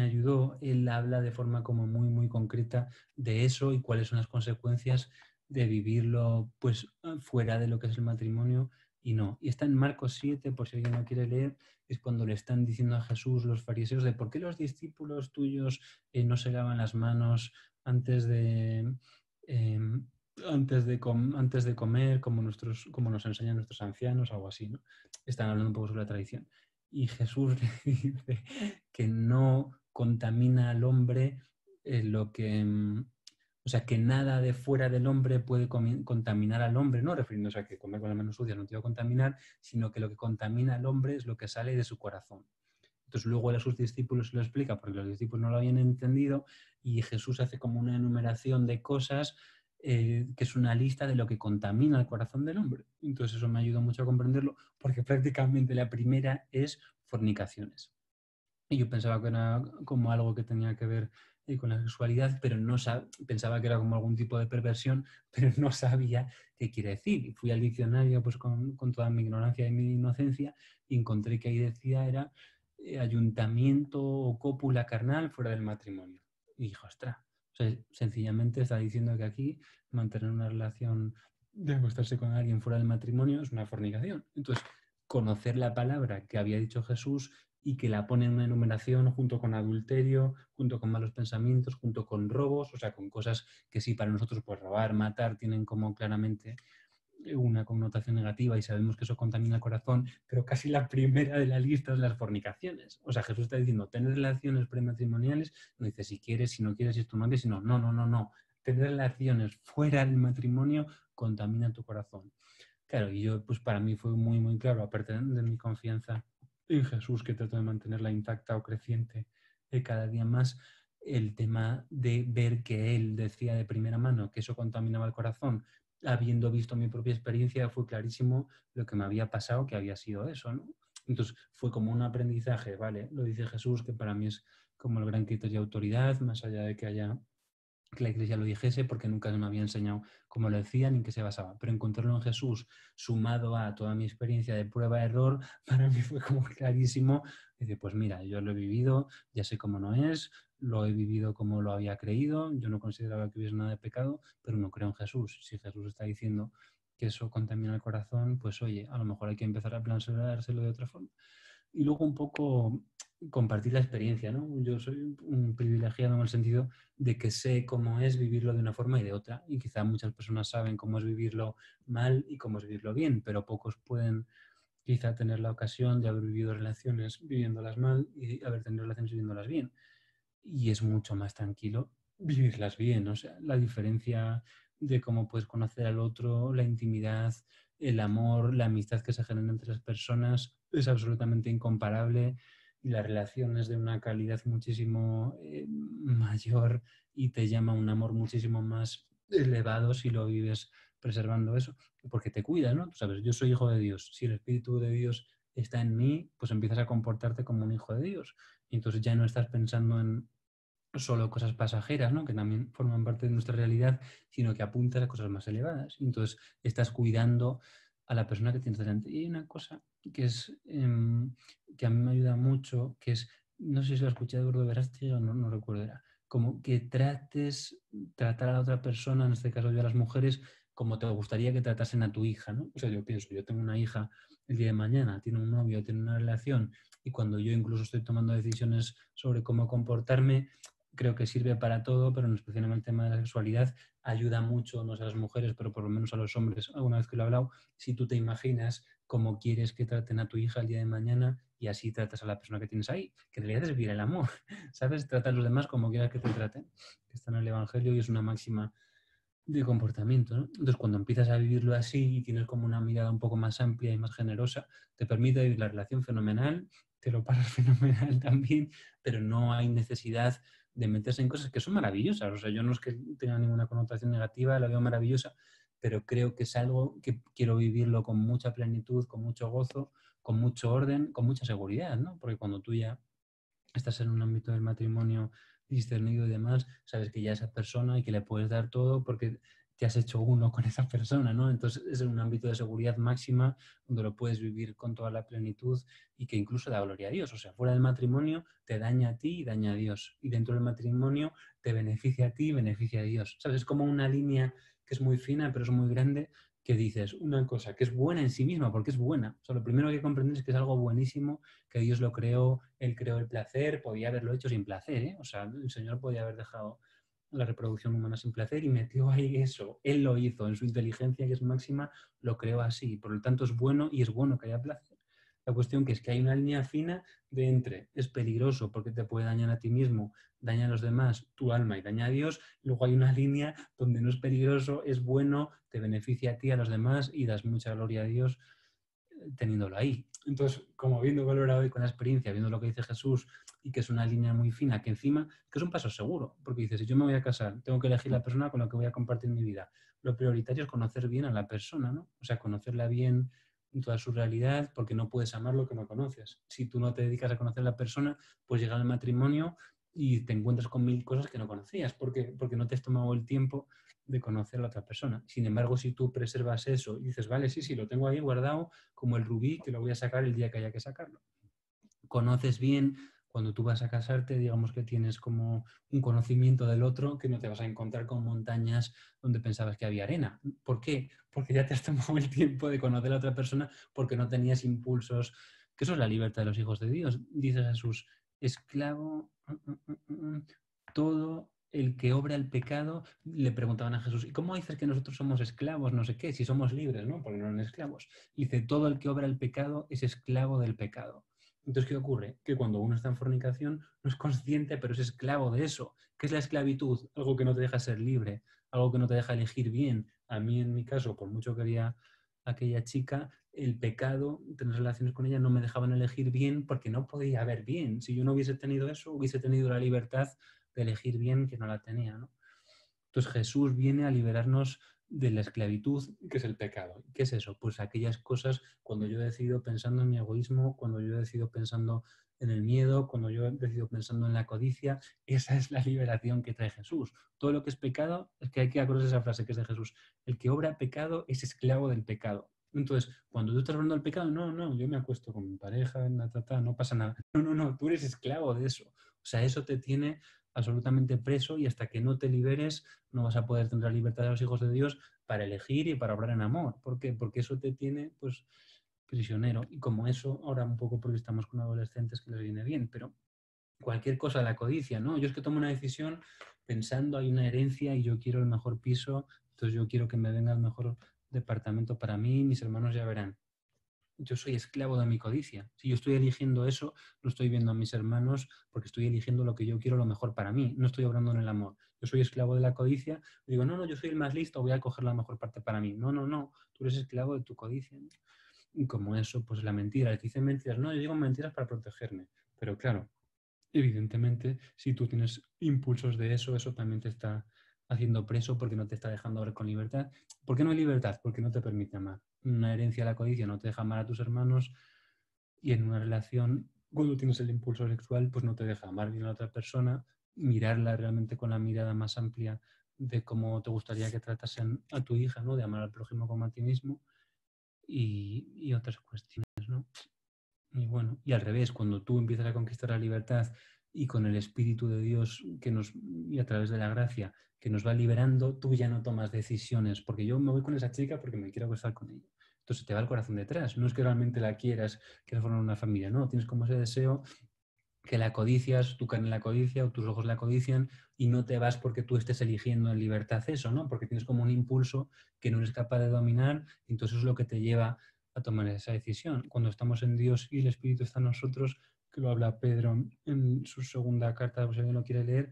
ayudó, él habla de forma como muy concreta de eso y cuáles son las consecuencias de vivirlo pues fuera de lo que es el matrimonio y no. Y está en Marcos 7, por si alguien lo quiere leer, es cuando le están diciendo a Jesús los fariseos de por qué los discípulos tuyos no se lavan las manos antes de, eh, antes de comer, como nos enseñan nuestros ancianos, algo así, ¿no? Están hablando un poco sobre la tradición. Y Jesús le dice que no contamina al hombre lo que... O sea, que nada de fuera del hombre puede contaminar al hombre, no refiriéndose a que comer con las manos sucias no te va a contaminar, sino que lo que contamina al hombre es lo que sale de su corazón. Entonces luego a sus discípulos se lo explica porque los discípulos no lo habían entendido y Jesús hace como una enumeración de cosas que es una lista de lo que contamina el corazón del hombre. Entonces eso me ayudó mucho a comprenderlo porque prácticamente la primera es fornicaciones. Y yo pensaba que era como algo que tenía que ver con la sexualidad, pero no pensaba que era como algún tipo de perversión, pero no sabía qué quiere decir. Y fui al diccionario pues con toda mi ignorancia y mi inocencia y encontré que ahí decía era ayuntamiento o cópula carnal fuera del matrimonio. Y dije, ostras, o sea, sencillamente está diciendo que aquí mantener una relación de acostarse con alguien fuera del matrimonio es una fornicación. Entonces, conocer la palabra que había dicho Jesús y que la pone en una enumeración junto con adulterio, junto con malos pensamientos, junto con robos, o sea, con cosas que sí para nosotros, pues robar, matar, tienen como claramente una connotación negativa y sabemos que eso contamina el corazón, pero casi la primera de la lista es las fornicaciones. O sea, Jesús está diciendo, tener relaciones prematrimoniales, no dice si quieres, si no quieres, si es tu novia, sino no. Tener relaciones fuera del matrimonio contamina tu corazón. Claro, y yo, pues para mí fue muy, muy claro, aparte de mi confianza en Jesús, que trato de mantenerla intacta o creciente cada día más, el tema de ver que Él decía de primera mano que eso contaminaba el corazón, habiendo visto mi propia experiencia, fue clarísimo lo que me había pasado, que había sido eso, ¿no? Entonces fue como un aprendizaje, ¿vale? Lo dice Jesús, que para mí es como el gran criterio de autoridad, más allá de que la Iglesia lo dijese, porque nunca me había enseñado cómo lo decía ni en qué se basaba. Pero encontrarlo en Jesús, sumado a toda mi experiencia de prueba-error, para mí fue como clarísimo. Dice, pues mira, yo lo he vivido, ya sé cómo no es, lo he vivido como lo había creído, yo no consideraba que hubiese nada de pecado, pero no creo en Jesús. Si Jesús está diciendo que eso contamina el corazón, pues oye, a lo mejor hay que empezar a planteárselo de otra forma. Y luego un poco compartir la experiencia, ¿no? Yo soy un privilegiado en el sentido de que sé cómo es vivirlo de una forma y de otra, y quizá muchas personas saben cómo es vivirlo mal y cómo es vivirlo bien, pero pocos pueden quizá tener la ocasión de haber vivido relaciones viviéndolas mal y haber tenido relaciones viviéndolas bien. Y es mucho más tranquilo vivirlas bien, o sea, la diferencia de cómo puedes conocer al otro, la intimidad, el amor, la amistad que se genera entre las personas es absolutamente incomparable y la relación es de una calidad muchísimo mayor y te llama a un amor muchísimo más elevado si lo vives preservando eso, porque te cuida, ¿no? Tú sabes, yo soy hijo de Dios, si el Espíritu de Dios está en mí, pues empiezas a comportarte como un hijo de Dios. Y entonces ya no estás pensando en solo cosas pasajeras, ¿no? Que también forman parte de nuestra realidad, sino que apuntas a cosas más elevadas. Y entonces estás cuidando a la persona que tienes delante. Y hay una cosa que es que a mí me ayuda mucho, que es, no sé si lo escuché de Eduardo Verástegui o no recuerdo, era como que tratar a la otra persona, en este caso yo a las mujeres, como te gustaría que tratasen a tu hija, ¿no? O sea, yo pienso, yo tengo una hija el día de mañana, tiene un novio, tiene una relación, y cuando yo incluso estoy tomando decisiones sobre cómo comportarme, creo que sirve para todo, pero especialmente en el tema de la sexualidad ayuda mucho, no sé a las mujeres, pero por lo menos a los hombres, alguna vez que lo he hablado, si tú te imaginas cómo quieres que traten a tu hija el día de mañana y así tratas a la persona que tienes ahí, que en realidad es vivir el amor, ¿sabes? Trata a los demás como quieras que te traten, que está en el Evangelio y es una máxima de comportamiento, ¿no? Entonces, cuando empiezas a vivirlo así y tienes como una mirada un poco más amplia y más generosa, te permite vivir la relación fenomenal, te lo pasas fenomenal también, pero no hay necesidad de meterse en cosas que son maravillosas. O sea, yo no es que tenga ninguna connotación negativa, la veo maravillosa, pero creo que es algo que quiero vivirlo con mucha plenitud, con mucho gozo, con mucho orden, con mucha seguridad, ¿no? Porque cuando tú ya estás en un ámbito del matrimonio discernido y demás, sabes que ya esa persona y que le puedes dar todo porque te has hecho uno con esa persona, ¿no? Entonces es un ámbito de seguridad máxima donde lo puedes vivir con toda la plenitud y que incluso da gloria a Dios. O sea, fuera del matrimonio te daña a ti y daña a Dios. Y dentro del matrimonio te beneficia a ti y beneficia a Dios. ¿Sabes? Es como una línea que es muy fina, pero es muy grande, que dices una cosa que es buena en sí misma, porque es buena. O sea, lo primero que hay que comprender es que es algo buenísimo, que Dios lo creó, Él creó el placer, podía haberlo hecho sin placer, ¿eh? O sea, el Señor podía haber dejado la reproducción humana sin placer y metió ahí eso. Él lo hizo, en su inteligencia que es máxima, lo creó así. Por lo tanto, es bueno y es bueno que haya placer. La cuestión que es que hay una línea fina de entre es peligroso porque te puede dañar a ti mismo, daña a los demás, tu alma y daña a Dios. Luego hay una línea donde no es peligroso, es bueno, te beneficia a ti, a los demás y das mucha gloria a Dios teniéndolo ahí. Entonces, como viendo valorado hoy con la experiencia, viendo lo que dice Jesús y que es una línea muy fina, que encima que es un paso seguro, porque dices, si yo me voy a casar, tengo que elegir la persona con la que voy a compartir mi vida. Lo prioritario es conocer bien a la persona, ¿no? O sea, conocerla bien en toda su realidad, porque no puedes amar lo que no conoces. Si tú no te dedicas a conocer a la persona, pues llega el matrimonio y te encuentras con 1000 cosas que no conocías, porque no te has tomado el tiempo de conocer a la otra persona. Sin embargo, si tú preservas eso y dices, vale, sí, lo tengo ahí guardado como el rubí, que lo voy a sacar el día que haya que sacarlo. Conoces bien, cuando tú vas a casarte, digamos que tienes como un conocimiento del otro, que no te vas a encontrar con montañas donde pensabas que había arena. ¿Por qué? Porque ya te has tomado el tiempo de conocer a la otra persona, porque no tenías impulsos, que eso es la libertad de los hijos de Dios. Dice Jesús, esclavo, todo el que obra el pecado, le preguntaban a Jesús, ¿y cómo dices que nosotros somos esclavos? No sé qué, si somos libres, ¿no? Porque no eran esclavos. Dice, todo el que obra el pecado es esclavo del pecado. Entonces, ¿qué ocurre? Que cuando uno está en fornicación no es consciente, pero es esclavo de eso. ¿Qué es la esclavitud? Algo que no te deja ser libre, algo que no te deja elegir bien. A mí, en mi caso, por mucho que quería aquella chica, el pecado, tener relaciones con ella, no me dejaban elegir bien porque no podía ver bien. Si yo no hubiese tenido eso, hubiese tenido la libertad de elegir bien que no la tenía, ¿no? Entonces Jesús viene a liberarnos de la esclavitud, que es el pecado. ¿Qué es eso? Pues aquellas cosas cuando yo decido pensando en mi egoísmo, cuando yo decido pensando en el miedo, cuando yo decido pensando en la codicia, esa es la liberación que trae Jesús. Todo lo que es pecado, es que hay que acordarse esa frase que es de Jesús. El que obra pecado es esclavo del pecado. Entonces, cuando tú estás hablando del pecado, no, yo me acuesto con mi pareja, no pasa nada. No, tú eres esclavo de eso. O sea, eso te tiene absolutamente preso y hasta que no te liberes no vas a poder tener la libertad de los hijos de Dios para elegir y para obrar en amor. ¿Por qué? Porque eso te tiene pues prisionero. Y como eso, ahora un poco porque estamos con adolescentes que les viene bien, pero cualquier cosa, la codicia, ¿no? Yo es que tomo una decisión pensando, hay una herencia y yo quiero el mejor piso, entonces yo quiero que me venga el mejor departamento para mí, mis hermanos ya verán. Yo soy esclavo de mi codicia. Si yo estoy eligiendo eso, no estoy viendo a mis hermanos porque estoy eligiendo lo que yo quiero, lo mejor para mí. No estoy obrando en el amor. Yo soy esclavo de la codicia. Digo, no, yo soy el más listo, voy a coger la mejor parte para mí. No. Tú eres esclavo de tu codicia. Y como eso, pues la mentira. El que dice mentiras, no, yo digo mentiras para protegerme. Pero claro, evidentemente, si tú tienes impulsos de eso, eso también te está haciendo preso porque no te está dejando ver con libertad. ¿Por qué no hay libertad? Porque no te permite amar. Una herencia de la codicia no te deja amar a tus hermanos y en una relación, cuando tienes el impulso sexual, pues no te deja amar bien a la otra persona, mirarla realmente con la mirada más amplia de cómo te gustaría que tratasen a tu hija, ¿no? De amar al prójimo como a ti mismo y otras cuestiones, ¿no? Y bueno, y al revés, cuando tú empiezas a conquistar la libertad y con el Espíritu de Dios y a través de la gracia que nos va liberando, tú ya no tomas decisiones, porque yo me voy con esa chica porque me quiero casar con ella. Entonces te va el corazón detrás. No es que realmente la quieras formar una familia, no, tienes como ese deseo que la codicias, tu carne la codicia o tus ojos la codician y no te vas porque tú estés eligiendo en libertad eso, ¿no? Porque tienes como un impulso que no eres capaz de dominar y entonces es lo que te lleva a tomar esa decisión. Cuando estamos en Dios y el Espíritu está en nosotros, que lo habla Pedro en su segunda carta, si alguien lo quiere leer,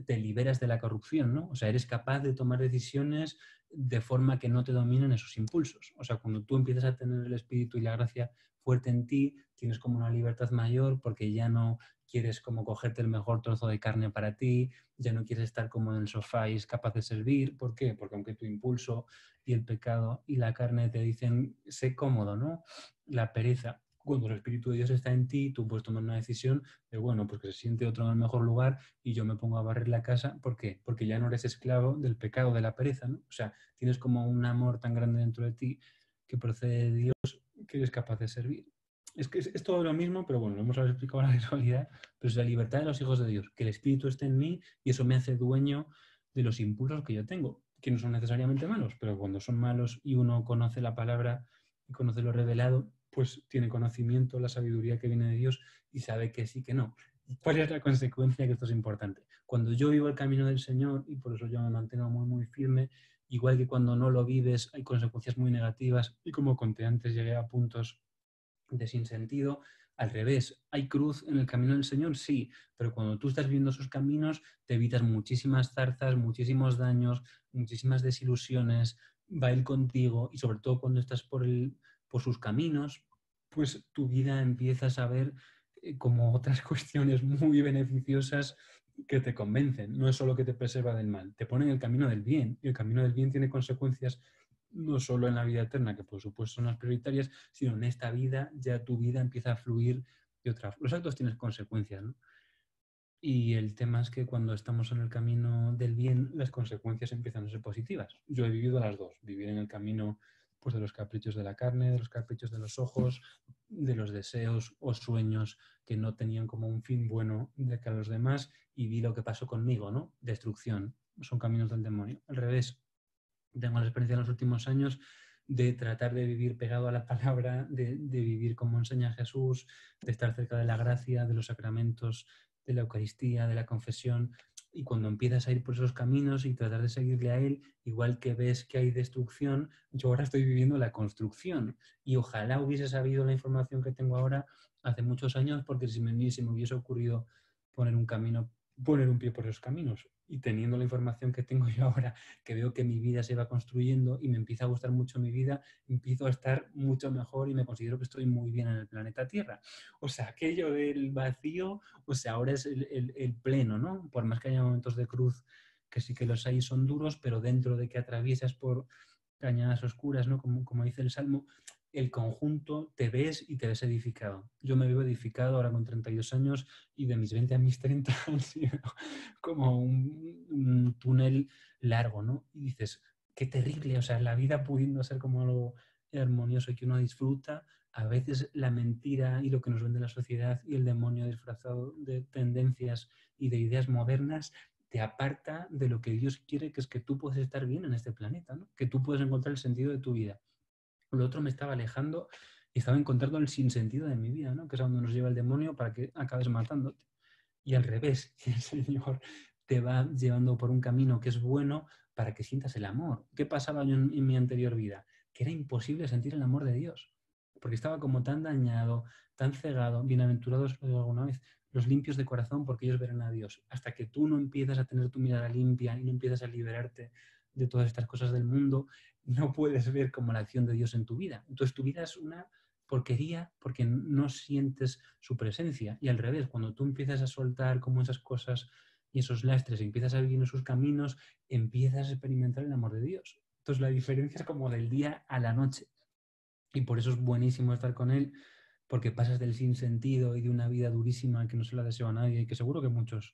te liberas de la corrupción, ¿no? O sea, eres capaz de tomar decisiones de forma que no te dominen esos impulsos. O sea, cuando tú empiezas a tener el Espíritu y la gracia fuerte en ti, tienes como una libertad mayor porque ya no quieres como cogerte el mejor trozo de carne para ti, ya no quieres estar como en el sofá y es capaz de servir. ¿Por qué? Porque aunque tu impulso y el pecado y la carne te dicen, sé cómodo, ¿no? La pereza, cuando el Espíritu de Dios está en ti, tú puedes tomar una decisión de, bueno, pues que se siente otro en el mejor lugar y yo me pongo a barrer la casa. ¿Por qué? Porque ya no eres esclavo del pecado, de la pereza, ¿no? O sea, tienes como un amor tan grande dentro de ti que procede de Dios que eres capaz de servir. Es que es todo lo mismo, pero bueno, lo hemos explicado la visualidad, pero es la libertad de los hijos de Dios, que el Espíritu esté en mí y eso me hace dueño de los impulsos que yo tengo, que no son necesariamente malos, pero cuando son malos y uno conoce la palabra y conoce lo revelado, pues tiene conocimiento, la sabiduría que viene de Dios y sabe que sí, que no. ¿Cuál es la consecuencia? Que esto es importante. Cuando yo vivo el camino del Señor, y por eso yo me mantengo muy, muy firme, igual que cuando no lo vives hay consecuencias muy negativas, y como conté antes, llegué a puntos de sinsentido. Al revés, ¿hay cruz en el camino del Señor? Sí, pero cuando tú estás viendo esos caminos, te evitas muchísimas zarzas, muchísimos daños, muchísimas desilusiones, va Él contigo, y sobre todo cuando estás por sus caminos, pues tu vida empiezas a ver como otras cuestiones muy beneficiosas que te convencen. No es solo que te preserva del mal, te pone en el camino del bien, y el camino del bien tiene consecuencias no solo en la vida eterna, que por supuesto son las prioritarias, sino en esta vida ya tu vida empieza a fluir de otra. Los actos tienen consecuencias, ¿no? Y el tema es que cuando estamos en el camino del bien, las consecuencias empiezan a ser positivas. Yo he vivido las dos, vivir en el camino pues, de los caprichos de la carne, de los caprichos de los ojos, de los deseos o sueños que no tenían como un fin bueno de que a los demás, y vi lo que pasó conmigo, ¿no? Destrucción, son caminos del demonio. Al revés, tengo la experiencia en los últimos años de tratar de vivir pegado a la palabra, de vivir como enseña Jesús, de estar cerca de la gracia, de los sacramentos, de la Eucaristía, de la confesión. Y cuando empiezas a ir por esos caminos y tratar de seguirle a Él, igual que ves que hay destrucción, yo ahora estoy viviendo la construcción. Y ojalá hubiese sabido la información que tengo ahora hace muchos años, porque si me hubiese ocurrido poner un camino, poner un pie por esos caminos. Y teniendo la información que tengo yo ahora, que veo que mi vida se va construyendo y me empieza a gustar mucho mi vida, empiezo a estar mucho mejor y me considero que estoy muy bien en el planeta Tierra. O sea, aquello del vacío, o sea, ahora es el pleno, ¿no? Por más que haya momentos de cruz, que sí que los hay, son duros, pero dentro de que atraviesas por cañadas oscuras, ¿no? Como dice el Salmo, el conjunto te ves y te ves edificado. Yo me veo edificado ahora con 32 años, y de mis 20 a mis 30 han sido como un túnel largo, ¿no? Y dices, qué terrible, o sea, la vida pudiendo ser como algo armonioso y que uno disfruta, a veces la mentira y lo que nos vende la sociedad y el demonio disfrazado de tendencias y de ideas modernas te aparta de lo que Dios quiere, que es que tú puedes estar bien en este planeta, ¿no? Que tú puedes encontrar el sentido de tu vida. Lo otro me estaba alejando y estaba encontrando el sinsentido de mi vida, ¿no? Que es a donde nos lleva el demonio para que acabes matándote. Y al revés, el Señor te va llevando por un camino que es bueno para que sientas el amor. ¿Qué pasaba yo en mi anterior vida? Que era imposible sentir el amor de Dios, porque estaba como tan dañado, tan cegado. Bienaventurados, lo digo alguna vez, los limpios de corazón, porque ellos verán a Dios. Hasta que tú no empiezas a tener tu mirada limpia y no empiezas a liberarte de todas estas cosas del mundo, no puedes ver como la acción de Dios en tu vida. Entonces tu vida es una porquería porque no sientes su presencia. Y al revés, cuando tú empiezas a soltar como esas cosas y esos lastres y empiezas a vivir en sus caminos, empiezas a experimentar el amor de Dios. Entonces la diferencia es como del día a la noche. Y por eso es buenísimo estar con Él, porque pasas del sinsentido y de una vida durísima que no se la deseo a nadie, y que seguro que muchos,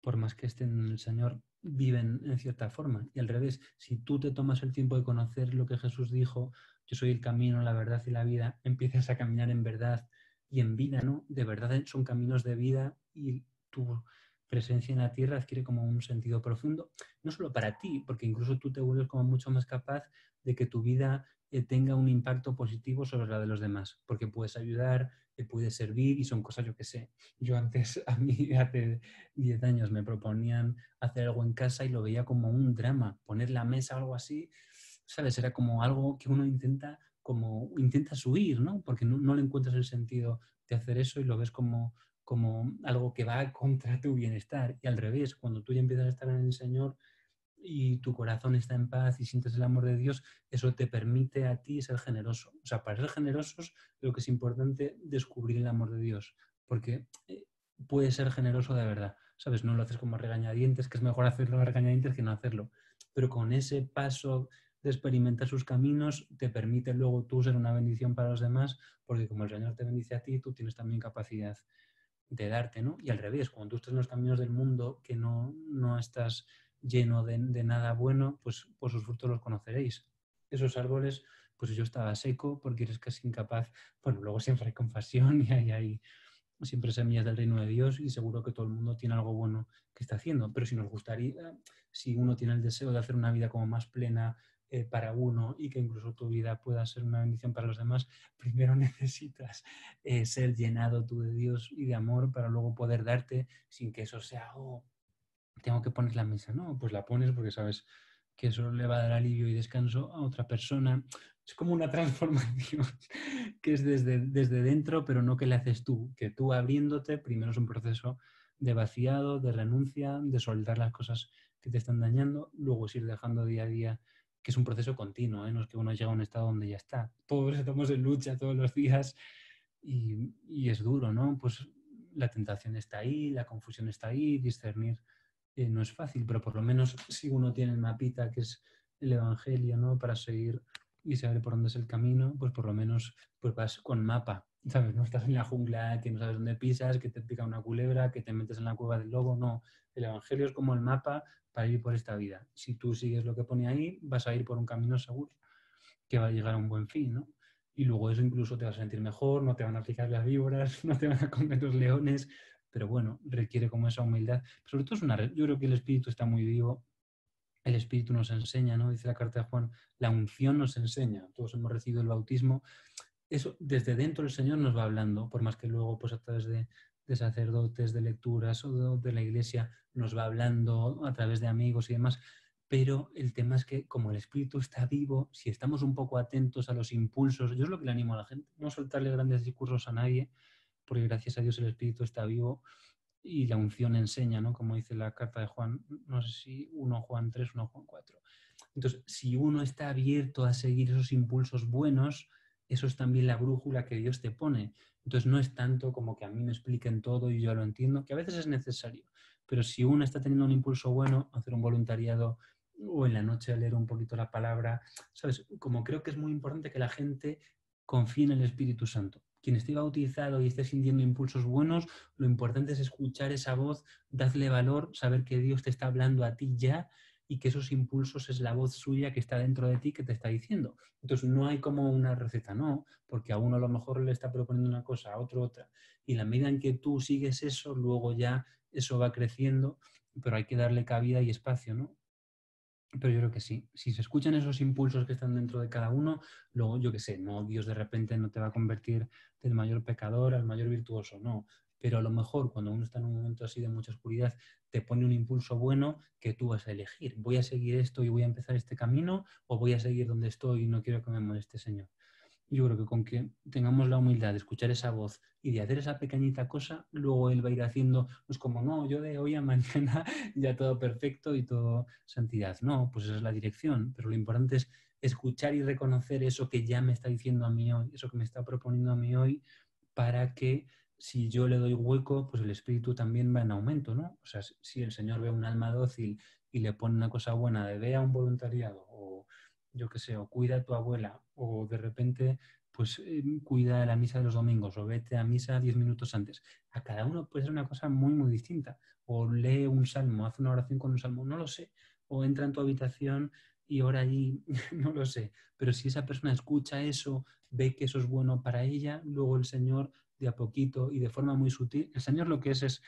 por más que estén en el Señor, viven en cierta forma. Y al revés, si tú te tomas el tiempo de conocer lo que Jesús dijo, yo soy el camino, la verdad y la vida, empiezas a caminar en verdad y en vida, ¿no? De verdad son caminos de vida, y tu presencia en la tierra adquiere como un sentido profundo, no solo para ti, porque incluso tú te vuelves como mucho más capaz de que tu vida tenga un impacto positivo sobre la de los demás, porque puedes ayudar, puedes servir, y son cosas, yo que sé. Yo antes, a mí hace 10 años me proponían hacer algo en casa y lo veía como un drama, poner la mesa o algo así, ¿sabes? Era como algo que uno intenta huir, ¿no? Porque no le encuentras el sentido de hacer eso y lo ves como algo que va contra tu bienestar. Y al revés, cuando tú ya empiezas a estar en el Señor y tu corazón está en paz y sientes el amor de Dios, eso te permite a ti ser generoso. O sea, para ser generosos, lo que es importante es descubrir el amor de Dios, porque puedes ser generoso de verdad, ¿sabes? No lo haces como a regañadientes, que es mejor hacerlo a regañadientes que no hacerlo, pero con ese paso de experimentar sus caminos te permite luego tú ser una bendición para los demás, porque como el Señor te bendice a ti, tú tienes también capacidad de darte, ¿no? Y al revés, cuando tú estás en los caminos del mundo, que no estás lleno de nada bueno, pues por sus frutos los conoceréis. Esos árboles, pues yo estaba seco porque eres casi incapaz. Bueno, luego siempre hay compasión y hay siempre semillas del reino de Dios y seguro que todo el mundo tiene algo bueno que está haciendo. Pero si nos gustaría, si uno tiene el deseo de hacer una vida como más plena para uno y que incluso tu vida pueda ser una bendición para los demás, primero necesitas ser llenado tú de Dios y de amor para luego poder darte sin que eso sea, oh, tengo que poner la mesa. No, pues la pones porque sabes que eso le va a dar alivio y descanso a otra persona. Es como una transformación que es desde dentro, pero no que le haces tú. Que tú abriéndote, primero es un proceso de vaciado, de renuncia, de soltar las cosas que te están dañando, luego es ir dejando día a día, que es un proceso continuo, ¿eh? No es que uno llega a un estado donde ya está. Todos estamos en lucha todos los días y es duro, ¿no? Pues la tentación está ahí, la confusión está ahí, discernir no es fácil, pero por lo menos si uno tiene el mapita que es el Evangelio, ¿no? Para seguir y saber por dónde es el camino, pues por lo menos pues vas con mapa, ¿sabes? No estás en la jungla que no sabes dónde pisas, que te pica una culebra, que te metes en la cueva del lobo, no. El Evangelio es como el mapa para ir por esta vida. Si tú sigues lo que pone ahí, vas a ir por un camino seguro que va a llegar a un buen fin, ¿no? Y luego eso incluso te vas a sentir mejor, no te van a picar las víboras, no te van a comer los leones, pero bueno, requiere como esa humildad. Pero sobre todo yo creo que el espíritu está muy vivo, el espíritu nos enseña, ¿no? Dice la carta de Juan, la unción nos enseña, todos hemos recibido el bautismo, eso desde dentro el Señor nos va hablando, por más que luego pues a través de sacerdotes, de lecturas o de la iglesia nos va hablando a través de amigos y demás, pero el tema es que como el espíritu está vivo, si estamos un poco atentos a los impulsos, yo es lo que le animo a la gente, no soltarle grandes discursos a nadie, porque gracias a Dios el espíritu está vivo y la unción enseña, ¿no? Como dice la carta de Juan, no sé si 1 Juan 3, 1 Juan 4. Entonces, si uno está abierto a seguir esos impulsos buenos, eso es también la brújula que Dios te pone. Entonces, no es tanto como que a mí me expliquen todo y yo lo entiendo, que a veces es necesario. Pero si uno está teniendo un impulso bueno, hacer un voluntariado o en la noche leer un poquito la palabra, ¿sabes? Como creo que es muy importante que la gente confíe en el Espíritu Santo. Quien esté bautizado y esté sintiendo impulsos buenos, lo importante es escuchar esa voz, darle valor, saber que Dios te está hablando a ti ya y que esos impulsos es la voz suya que está dentro de ti que te está diciendo. Entonces no hay como una receta, no, porque a uno a lo mejor le está proponiendo una cosa, a otro otra. Y la medida en que tú sigues eso, luego ya eso va creciendo, pero hay que darle cabida y espacio, ¿no? Pero yo creo que sí, si se escuchan esos impulsos que están dentro de cada uno, luego yo qué sé, no, Dios de repente no te va a convertir del mayor pecador al mayor virtuoso, no, pero a lo mejor cuando uno está en un momento así de mucha oscuridad, te pone un impulso bueno que tú vas a elegir, voy a seguir esto y voy a empezar este camino o voy a seguir donde estoy y no quiero que me moleste, Señor. Yo creo que con que tengamos la humildad de escuchar esa voz y de hacer esa pequeñita cosa, luego Él va a ir haciendo, no es como, no, yo de hoy a mañana ya todo perfecto y todo santidad. No, pues esa es la dirección, pero lo importante es escuchar y reconocer eso que ya me está diciendo a mí hoy, eso que me está proponiendo a mí hoy, para que si yo le doy hueco, pues el espíritu también va en aumento, ¿no? O sea, si el Señor ve un alma dócil y le pone una cosa buena de ve a un voluntariado o yo qué sé, o cuida a tu abuela, o de repente, pues cuida la misa de los domingos, o vete a misa 10 minutos antes. A cada uno puede ser una cosa muy, muy distinta. O lee un salmo, hace una oración con un salmo, no lo sé. O entra en tu habitación y ora allí, no lo sé. Pero si esa persona escucha eso, ve que eso es bueno para ella, luego el Señor, de a poquito y de forma muy sutil, el Señor lo que es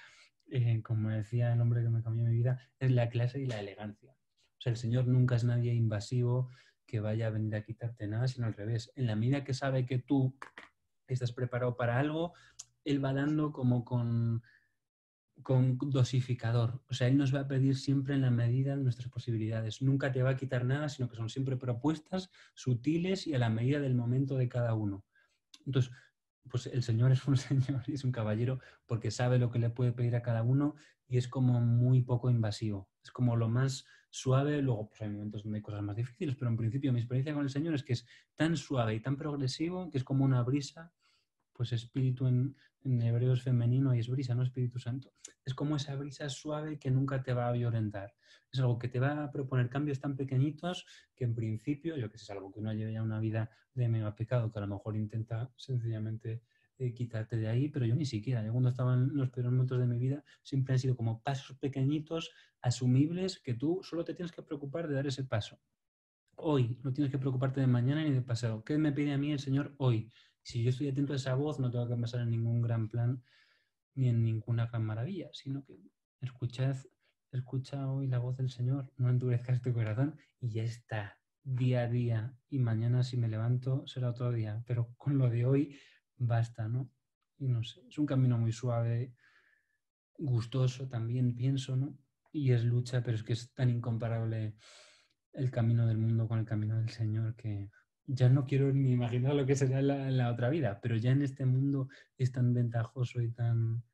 como decía el hombre que me cambió mi vida, es la clase y la elegancia. O sea, el Señor nunca es nadie invasivo que vaya a venir a quitarte nada, sino al revés. En la medida que sabe que tú estás preparado para algo, Él va dando como con dosificador. O sea, Él nos va a pedir siempre en la medida de nuestras posibilidades. Nunca te va a quitar nada, sino que son siempre propuestas sutiles y a la medida del momento de cada uno. Entonces, pues el Señor es un señor y es un caballero porque sabe lo que le puede pedir a cada uno y es como muy poco invasivo. Es como lo más suave, luego pues hay momentos donde hay cosas más difíciles, pero en principio mi experiencia con el Señor es que es tan suave y tan progresivo que es como una brisa, pues espíritu en hebreo es femenino y es brisa, no Espíritu Santo. Es como esa brisa suave que nunca te va a violentar. Es algo que te va a proponer cambios tan pequeñitos que en principio, yo que sé, es algo que uno lleve ya una vida de mega pecado, que a lo mejor intenta sencillamente quitarte de ahí, pero yo ni siquiera. Yo cuando estaba en los peores momentos de mi vida, siempre han sido como pasos pequeñitos, asumibles, que tú solo te tienes que preocupar de dar ese paso. Hoy, no tienes que preocuparte de mañana ni de pasado. ¿Qué me pide a mí el Señor hoy? Si yo estoy atento a esa voz, no tengo que pensar en ningún gran plan, ni en ninguna gran maravilla, sino que escucha hoy la voz del Señor, no endurezcas tu corazón y ya está, día a día, y mañana si me levanto será otro día, pero con lo de hoy basta, ¿no? Y no sé, es un camino muy suave, gustoso también, pienso, ¿no? Y es lucha, pero es que es tan incomparable el camino del mundo con el camino del Señor que ya no quiero ni imaginar lo que será en la otra vida, pero ya en este mundo es tan ventajoso y tan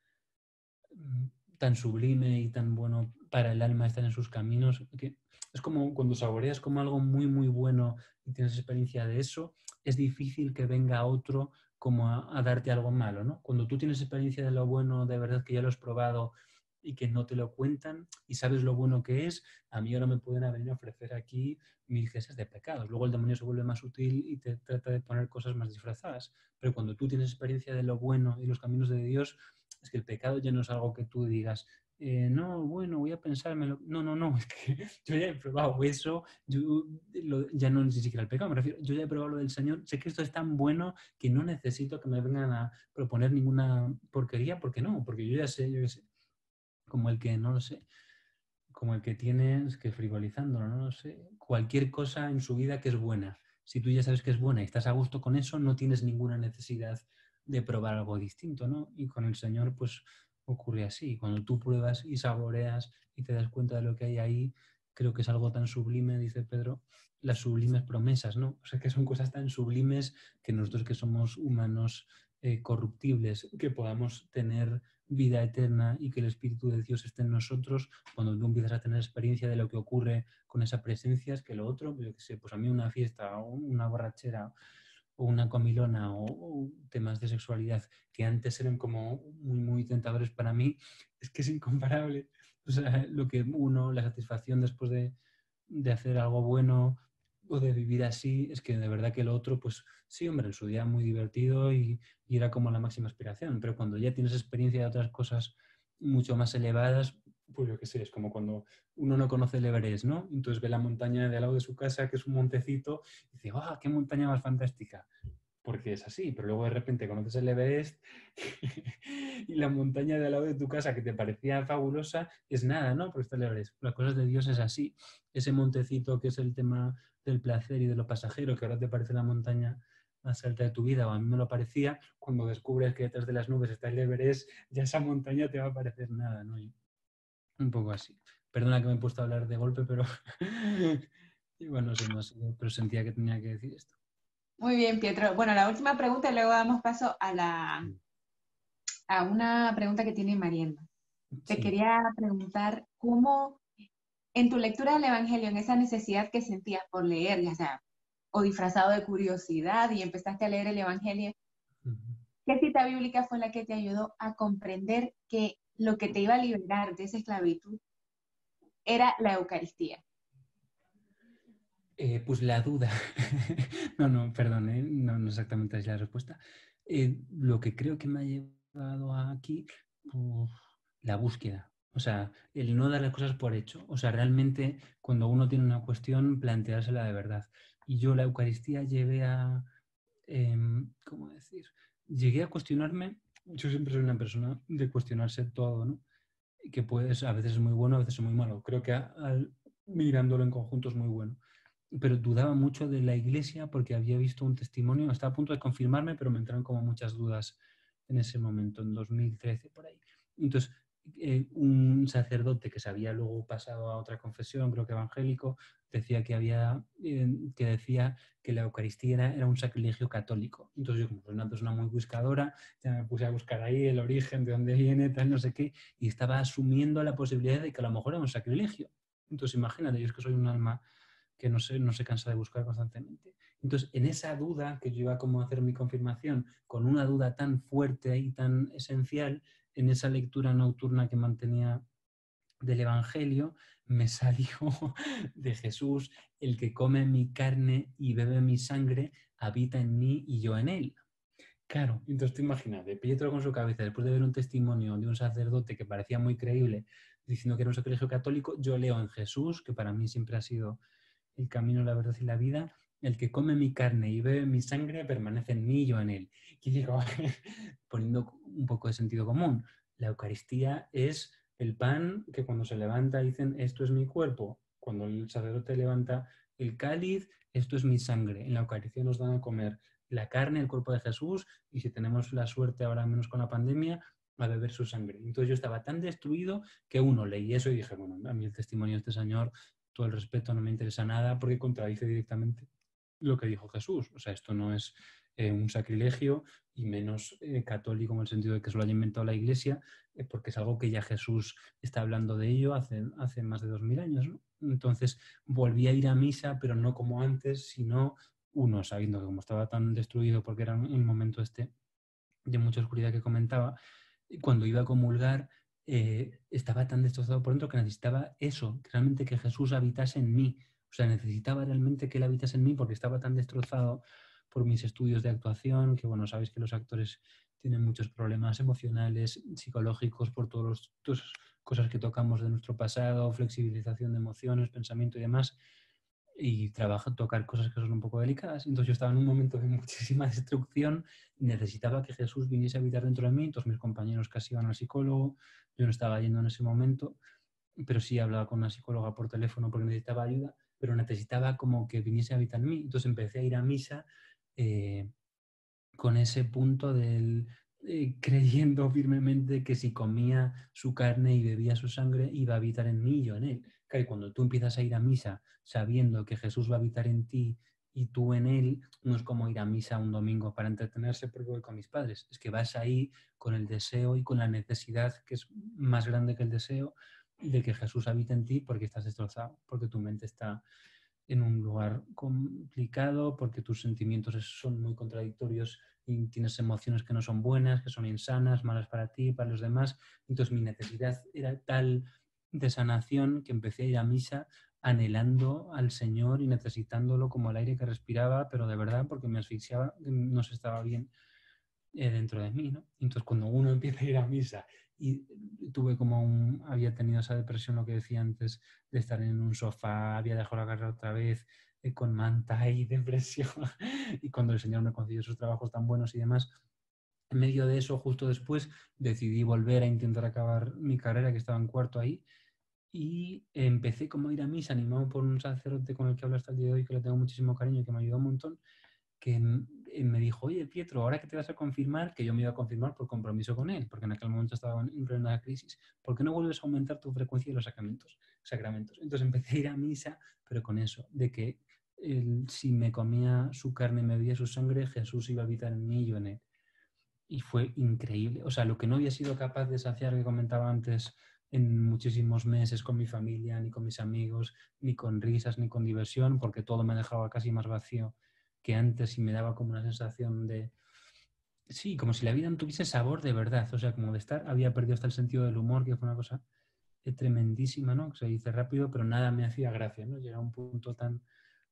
sublime y tan bueno para el alma estar en sus caminos, que es como cuando saboreas como algo muy, muy bueno y tienes experiencia de eso, es difícil que venga otro como a darte algo malo, ¿no? Cuando tú tienes experiencia de lo bueno, de verdad que ya lo has probado y que no te lo cuentan y sabes lo bueno que es, a mí ahora me pueden venir a ofrecer aquí 1000 clases de pecados. Luego el demonio se vuelve más útil y te trata de poner cosas más disfrazadas. Pero cuando tú tienes experiencia de lo bueno y los caminos de Dios, es que el pecado ya no es algo que tú digas, no, bueno, voy a pensármelo. No, no, no, es que yo ya he probado eso, ya no ni siquiera el pecado, me refiero, yo ya he probado lo del Señor, sé que esto es tan bueno que no necesito que me vengan a proponer ninguna porquería, porque no, porque yo ya sé, como el que, no lo sé, como el que tienes que frivolizándolo, no lo sé, cualquier cosa en su vida que es buena. Si tú ya sabes que es buena y estás a gusto con eso, no tienes ninguna necesidad de probar algo distinto, ¿no? Y con el Señor, pues ocurre así. Cuando tú pruebas y saboreas y te das cuenta de lo que hay ahí, creo que es algo tan sublime, dice Pedro, las sublimes promesas, ¿no? O sea, que son cosas tan sublimes que nosotros que somos humanos corruptibles, que podamos tener vida eterna y que el Espíritu de Dios esté en nosotros, cuando tú empiezas a tener experiencia de lo que ocurre con esa presencia, es que lo otro, yo qué sé, pues a mí una fiesta o una borrachera o una comilona o temas de sexualidad que antes eran como muy, muy tentadores para mí, es que es incomparable. O sea, lo que la satisfacción después de hacer algo bueno o de vivir así, es que de verdad que lo otro, pues sí, hombre, en su día muy divertido y era como la máxima aspiración, pero cuando ya tienes experiencia de otras cosas mucho más elevadas, pues yo qué sé, es como cuando uno no conoce el Everest, ¿no? Entonces ve la montaña de al lado de su casa, que es un montecito, y dice, ¡ah, qué montaña más fantástica! Porque es así, pero luego de repente conoces el Everest y la montaña de al lado de tu casa que te parecía fabulosa es nada, ¿no? Porque está el Everest. Las cosas de Dios es así. Ese montecito que es el tema del placer y de lo pasajero, que ahora te parece la montaña más alta de tu vida, o a mí me lo parecía, cuando descubres que detrás de las nubes está el Everest, ya esa montaña te va a parecer nada, ¿no? Y un poco así. Perdona que me he puesto a hablar de golpe, pero y bueno, no sé, pero sentía que tenía que decir esto. Muy bien, Pietro. Bueno, la última pregunta y luego damos paso a una pregunta que tiene Mariana. Te Sí. quería preguntar cómo, en tu lectura del Evangelio, en esa necesidad que sentías por leer, ya sea, o disfrazado de curiosidad y empezaste a leer el Evangelio, ¿qué cita bíblica fue la que te ayudó a comprender que lo que te iba a liberar de esa esclavitud era la Eucaristía? Pues la duda. No, perdón, no exactamente es la respuesta. Lo que creo que me ha llevado aquí, uf, la búsqueda. O sea, el no dar las cosas por hecho. O sea, realmente cuando uno tiene una cuestión, planteársela de verdad. Y yo la Eucaristía ¿cómo decir? Llegué a cuestionarme, yo siempre soy una persona de cuestionarse todo, ¿no? Que puedes, a veces es muy bueno, a veces es muy malo. Creo que mirándolo en conjunto es muy bueno, pero dudaba mucho de la iglesia porque había visto un testimonio, estaba a punto de confirmarme, pero me entraron como muchas dudas en ese momento, en 2013, por ahí. Entonces, un sacerdote que se había luego pasado a otra confesión, creo que evangélico, decía que decía que la Eucaristía era un sacrilegio católico. Entonces yo, como soy una persona muy buscadora, ya me puse a buscar ahí el origen, de dónde viene, tal, no sé qué, y estaba asumiendo la posibilidad de que a lo mejor era un sacrilegio. Entonces imagínate, yo es que soy un alma que no se cansa de buscar constantemente. Entonces, en esa duda que yo iba como a hacer mi confirmación, con una duda tan fuerte y tan esencial, en esa lectura nocturna que mantenía del Evangelio, me salió de Jesús: el que come mi carne y bebe mi sangre, habita en mí y yo en él. Claro, entonces te imaginas, de Pietro con su cabeza, después de ver un testimonio de un sacerdote que parecía muy creíble, diciendo que era un sacrilegio católico, yo leo en Jesús, que para mí siempre ha sido el camino, la verdad y la vida, el que come mi carne y bebe mi sangre permanece en mí y yo en él. Y digo, poniendo un poco de sentido común, La Eucaristía es el pan que cuando se levanta dicen, esto es mi cuerpo. Cuando el sacerdote levanta el cáliz, esto es mi sangre. En la Eucaristía nos dan a comer la carne, el cuerpo de Jesús, y si tenemos la suerte ahora menos con la pandemia, a beber su sangre. Entonces yo estaba tan destruido que leí eso y dije, bueno, a mí el testimonio de este señor, todo el respeto, no me interesa nada porque contradice directamente lo que dijo Jesús. O sea, esto no es un sacrilegio y menos católico en el sentido de que se lo haya inventado la Iglesia, porque es algo que ya Jesús está hablando de ello hace más de 2000 años, ¿no? Entonces volví a ir a misa, pero no como antes, sino uno, sabiendo que como estaba tan destruido porque era un momento de mucha oscuridad que comentaba, cuando iba a comulgar estaba tan destrozado por dentro que necesitaba eso, realmente que Jesús habitase en mí. O sea, necesitaba realmente que Él habitase en mí porque estaba tan destrozado por mis estudios de actuación, que bueno, sabéis que los actores tienen muchos problemas emocionales, psicológicos, por todas las cosas que tocamos de nuestro pasado, flexibilización de emociones, pensamiento y demás, y tocar cosas que son un poco delicadas. Entonces yo estaba en un momento de muchísima destrucción y necesitaba que Jesús viniese a habitar dentro de mí. Entonces mis compañeros casi iban al psicólogo, yo no estaba yendo en ese momento, pero sí hablaba con una psicóloga por teléfono porque necesitaba ayuda, pero necesitaba como que viniese a habitar en mí. Entonces empecé a ir a misa eh, con ese punto del creyendo firmemente que si comía su carne y bebía su sangre iba a habitar en mí y yo en él. Claro, y cuando tú empiezas a ir a misa sabiendo que Jesús va a habitar en ti y tú en él, no es como ir a misa un domingo para entretenerse porque voy con mis padres, es que vas ahí con el deseo y con la necesidad, que es más grande que el deseo, de que Jesús habite en ti porque estás destrozado, porque tu mente está en un lugar complicado, porque tus sentimientos son muy contradictorios y tienes emociones que no son buenas, que son insanas, malas para ti, para los demás. Entonces mi necesidad era tal de sanación que empecé a ir a misa anhelando al Señor y necesitándolo como el aire que respiraba, pero de verdad porque me asfixiaba, no se estaba bien dentro de mí, ¿no? Entonces cuando uno empieza a ir a misa y había tenido esa depresión, lo que decía antes, de estar en un sofá, había dejado la carrera otra vez, con manta y depresión, y cuando el Señor me concedió esos trabajos tan buenos y demás, en medio de eso, justo después, decidí volver a intentar acabar mi carrera, que estaba en cuarto ahí, y empecé como a ir a misa, animado por un sacerdote con el que hablo hasta el día de hoy, que le tengo muchísimo cariño y que me ayudó un montón, que me dijo, oye, Pietro, ahora que te vas a confirmar, que yo me iba a confirmar por compromiso con él, porque en aquel momento estaba en plena crisis, ¿por qué no vuelves a aumentar tu frecuencia de los sacramentos? Entonces empecé a ir a misa, pero con eso, de que si me comía su carne y me bebía su sangre, Jesús iba a habitar en mí y yo en él. Y fue increíble. O sea, lo que no había sido capaz de saciar, que comentaba antes, en muchísimos meses con mi familia, ni con mis amigos, ni con risas, ni con diversión, porque todo me dejaba casi más vacío que antes y me daba como una sensación de, sí, como si la vida no tuviese sabor de verdad, o sea, como de estar, había perdido hasta el sentido del humor, que fue una cosa tremendísima, ¿no? Que se dice rápido, pero nada me hacía gracia, ¿no? Llegaba a un punto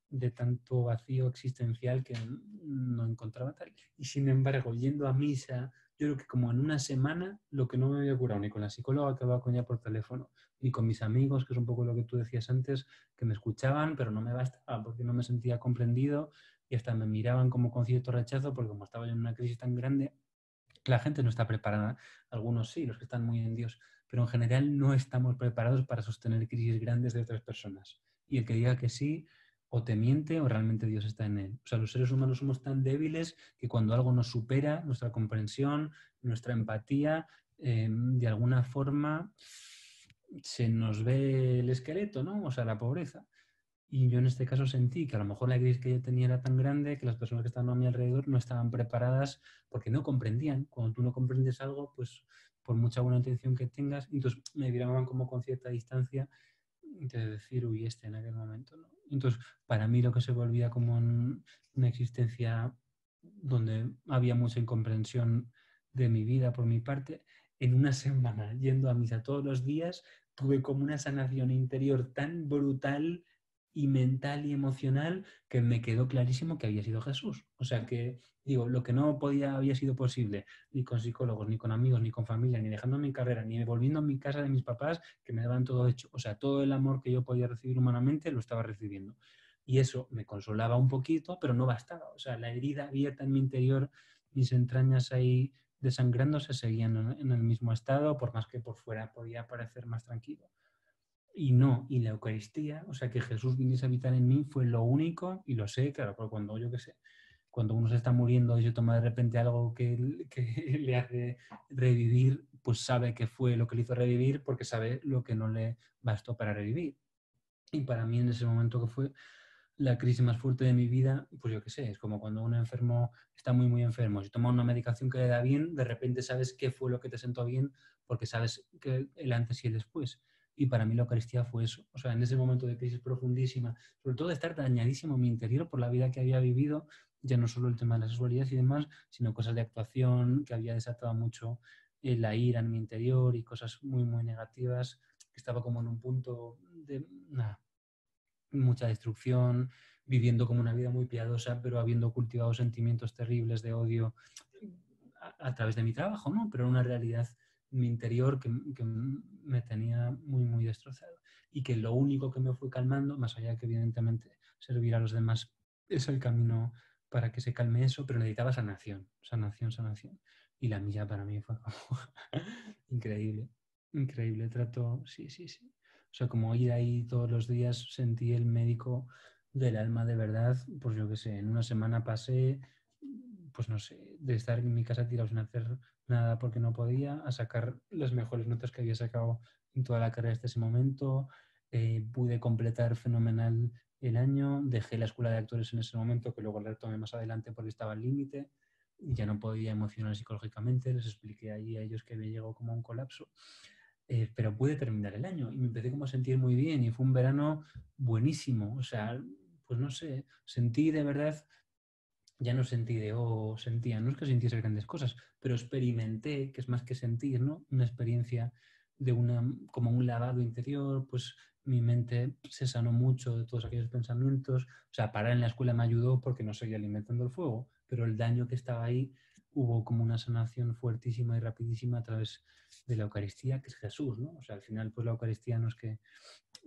de tanto vacío existencial que no encontraba tal. Y sin embargo, yendo a misa, yo creo que como en una semana, lo que no me había curado ni con la psicóloga que hablaba con ella por teléfono, ni con mis amigos, que es un poco lo que tú decías antes, que me escuchaban, pero no me bastaba porque no me sentía comprendido y hasta me miraban como con cierto rechazo porque como estaba yo en una crisis tan grande, la gente no está preparada, algunos sí, los que están muy en Dios, pero en general no estamos preparados para sostener crisis grandes de otras personas. Y el que diga que sí, o te miente o realmente Dios está en él. O sea, los seres humanos somos tan débiles que cuando algo nos supera, nuestra comprensión, nuestra empatía, de alguna forma se nos ve el esqueleto, ¿no? O sea, la pobreza. Y yo en este caso sentí que a lo mejor la crisis que yo tenía era tan grande que las personas que estaban a mi alrededor no estaban preparadas porque no comprendían. Cuando tú no comprendes algo, pues por mucha buena intención que tengas, entonces me miraban como con cierta distancia de decir, uy, en aquel momento, ¿no? Entonces, para mí lo que se volvía como una existencia donde había mucha incomprensión de mi vida por mi parte, en una semana yendo a misa todos los días, tuve como una sanación interior tan brutal y mental y emocional que me quedó clarísimo que había sido Jesús. O sea que, digo, lo que no había sido posible, ni con psicólogos, ni con amigos, ni con familia, ni dejando mi carrera, ni volviendo a mi casa de mis papás, que me daban todo hecho. O sea, todo el amor que yo podía recibir humanamente lo estaba recibiendo. Y eso me consolaba un poquito, pero no bastaba. O sea, la herida abierta en mi interior, mis entrañas ahí desangrándose, seguían en el mismo estado, por más que por fuera podía parecer más tranquilo. Y no, y la Eucaristía, o sea, que Jesús viniese a habitar en mí fue lo único, y lo sé, claro, porque cuando yo qué sé, cuando uno se está muriendo y se toma de repente algo que le hace revivir, pues sabe que fue lo que le hizo revivir porque sabe lo que no le bastó para revivir. Y para mí en ese momento que fue la crisis más fuerte de mi vida, pues yo qué sé, es como cuando un enfermo está muy, muy enfermo. Si toma una medicación que le da bien, de repente sabes qué fue lo que te sentó bien porque sabes que el antes y el después. Y para mí la Eucaristía fue eso. O sea, en ese momento de crisis profundísima, sobre todo de estar dañadísimo en mi interior por la vida que había vivido, ya no solo el tema de la sexualidad y demás, sino cosas de actuación que había desatado mucho la ira en mi interior y cosas muy, muy negativas, que estaba como en un punto de, nada, mucha destrucción, viviendo como una vida muy piadosa, pero habiendo cultivado sentimientos terribles de odio a través de mi trabajo, ¿no? Pero una realidad en mi interior que me tenía muy, muy destrozado. Y que lo único que me fue calmando, más allá de que evidentemente servir a los demás es el camino para que se calme eso, pero necesitaba sanación, sanación, sanación. Y la mía para mí fue como increíble, increíble trato, sí, sí, sí. O sea, como ir ahí todos los días, sentí el médico del alma de verdad, pues yo qué sé, en una semana pasé, pues no sé, de estar en mi casa tirado sin hacer nada porque no podía, a sacar las mejores notas que había sacado en toda la carrera hasta ese momento, pude completar fenomenal el año, dejé la escuela de actores en ese momento, que luego la retomé más adelante porque estaba al límite, ya no podía emocionar psicológicamente, les expliqué ahí a ellos que me llegó como un colapso. Pero pude terminar el año y me empecé como a sentir muy bien y fue un verano buenísimo, o sea, pues no sé, sentí de verdad, ya no sentí de, oh, sentía, no es que sintiese grandes cosas, pero experimenté, que es más que sentir, ¿no? Una experiencia de como un lavado interior, pues mi mente se sanó mucho de todos aquellos pensamientos, o sea, parar en la escuela me ayudó porque no seguía alimentando el fuego, pero el daño que estaba ahí hubo como una sanación fuertísima y rapidísima a través de la Eucaristía, que es Jesús, ¿no? O sea, al final, pues la Eucaristía no es que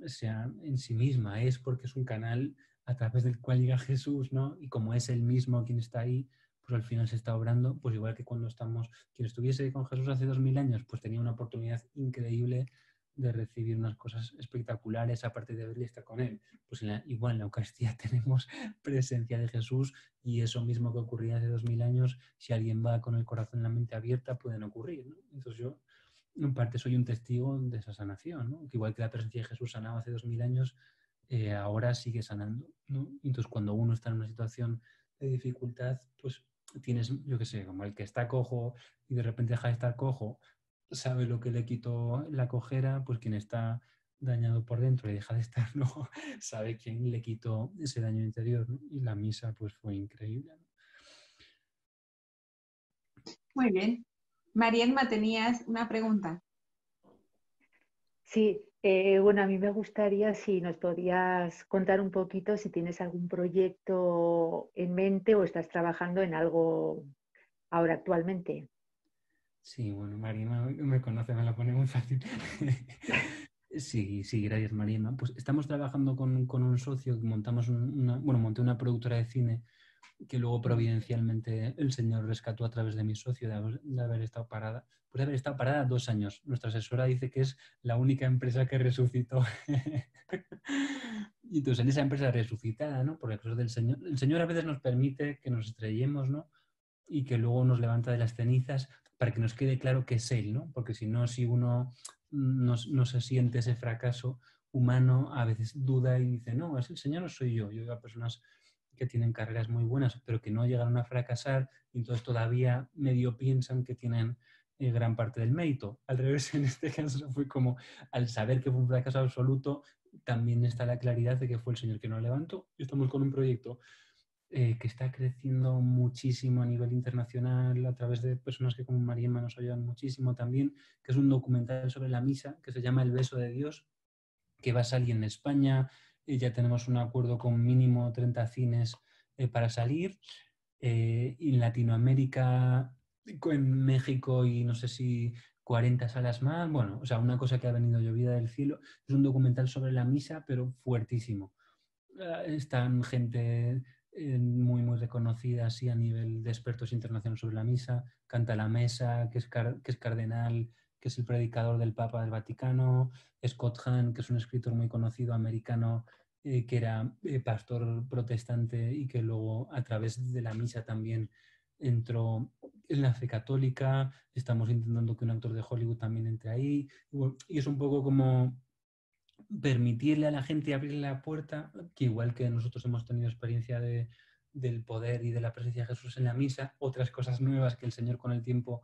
sea en sí misma, es porque es un canal a través del cual llega Jesús, ¿no? Y como es Él mismo quien está ahí, pues al final se está obrando, pues igual que cuando estamos, quien estuviese con Jesús hace 2000 años, pues tenía una oportunidad increíble de recibir unas cosas espectaculares, aparte de verle y estar con Él. Pues igual en la Eucaristía tenemos presencia de Jesús y eso mismo que ocurría hace 2000 años, si alguien va con el corazón y la mente abierta, pueden ocurrir, ¿no? Entonces yo en parte soy un testigo de esa sanación, ¿no? Que igual que la presencia de Jesús sanaba hace 2000 años, ahora sigue sanando, ¿no? Entonces cuando uno está en una situación de dificultad, pues tienes, yo qué sé, como el que está cojo y de repente deja de estar cojo, sabe lo que le quitó la cojera, pues quien está dañado por dentro y deja de estar, ¿no? Sabe quién le quitó ese daño interior, ¿no? Y la misa pues fue increíble, ¿no? Muy bien. Marielma, tenías una pregunta. Sí, bueno, a mí me gustaría si nos podías contar un poquito si tienes algún proyecto en mente o estás trabajando en algo ahora actualmente. Sí, bueno, Marina me conoce, me la pone muy fácil. Sí, sí, gracias, Marina. Pues estamos trabajando con un socio que montamos bueno, monté una productora de cine que luego providencialmente el señor rescató a través de mi socio de haber estado parada. Puede haber estado parada 2 años. Nuestra asesora dice que es la única empresa que resucitó. Y entonces en esa empresa resucitada, ¿no? Por el caso del Señor, el Señor a veces nos permite que nos estrellemos, ¿no? Y que luego nos levanta de las cenizas para que nos quede claro que es Él, ¿no? Porque si no, si uno no se siente ese fracaso humano, a veces duda y dice, no, es el Señor o soy yo. Yo veo a personas que tienen carreras muy buenas, pero que no llegaron a fracasar, y entonces todavía medio piensan que tienen gran parte del mérito. Al revés, en este caso fue como, al saber que fue un fracaso absoluto, también está la claridad de que fue el Señor que nos levantó. Estamos con un proyecto que está creciendo muchísimo a nivel internacional a través de personas que como Mariema nos ayudan muchísimo también, que es un documental sobre la misa que se llama El beso de Dios, que va a salir en España. Ya tenemos un acuerdo con mínimo 30 cines para salir. Y en Latinoamérica, en México y no sé si 40 salas más. Bueno, o sea, una cosa que ha venido llovida del cielo. Es un documental sobre la misa, pero fuertísimo. Están gente muy, muy reconocida así a nivel de expertos internacionales sobre la misa. Canta la Mesa, que es cardenal, que es el predicador del Papa del Vaticano. Scott Hahn, que es un escritor muy conocido americano, que era pastor protestante y que luego a través de la misa también entró en la fe católica. Estamos intentando que un actor de Hollywood también entre ahí. Y es un poco como permitirle a la gente abrir la puerta, que igual que nosotros hemos tenido experiencia del poder y de la presencia de Jesús en la misa, otras cosas nuevas que el Señor con el tiempo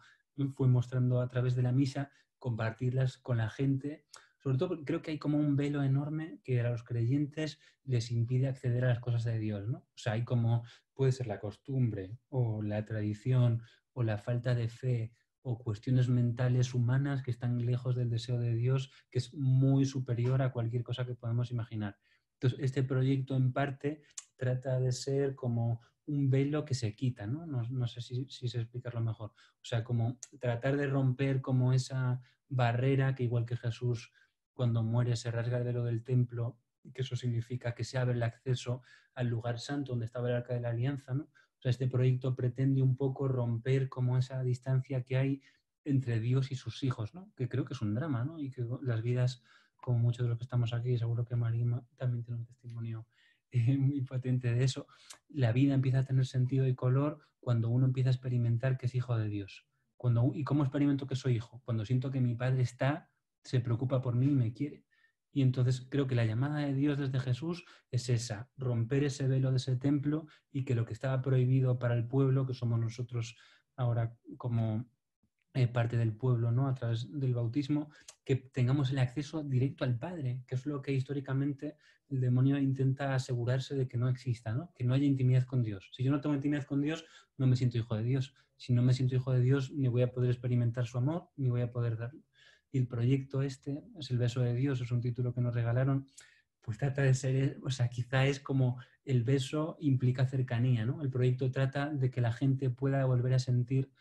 fue mostrando a través de la misa, compartirlas con la gente. Sobre todo porque creo que hay como un velo enorme que a los creyentes les impide acceder a las cosas de Dios, ¿no? O sea, hay como, puede ser la costumbre o la tradición o la falta de fe o cuestiones mentales humanas que están lejos del deseo de Dios, que es muy superior a cualquier cosa que podamos imaginar. Entonces, este proyecto en parte trata de ser como un velo que se quita, ¿no? No sé si sé explicarlo mejor. O sea, como tratar de romper como esa barrera que igual que Jesús cuando muere se rasga el velo del templo, que eso significa que se abre el acceso al lugar santo donde estaba el Arca de la Alianza, ¿no? O sea, este proyecto pretende un poco romper como esa distancia que hay entre Dios y sus hijos, ¿no? Que creo que es un drama, ¿no? Y que las vidas, como muchos de los que estamos aquí, seguro que María también tiene un testimonio muy potente de eso, la vida empieza a tener sentido y color cuando uno empieza a experimentar que es hijo de Dios. ¿Y cómo experimento que soy hijo? Cuando siento que mi padre se preocupa por mí y me quiere. Y entonces creo que la llamada de Dios desde Jesús es esa, romper ese velo de ese templo y que lo que estaba prohibido para el pueblo, que somos nosotros ahora como parte del pueblo, ¿no? A través del bautismo, que tengamos el acceso directo al Padre, que es lo que históricamente el demonio intenta asegurarse de que no exista, ¿no? Que no haya intimidad con Dios. Si yo no tengo intimidad con Dios, no me siento hijo de Dios. Si no me siento hijo de Dios, ni voy a poder experimentar su amor, ni voy a poder darlo. Y el proyecto este, es el beso de Dios, es un título que nos regalaron, pues trata de ser, o sea, quizá es como el beso implica cercanía, ¿no? El proyecto trata de que la gente pueda volver a sentir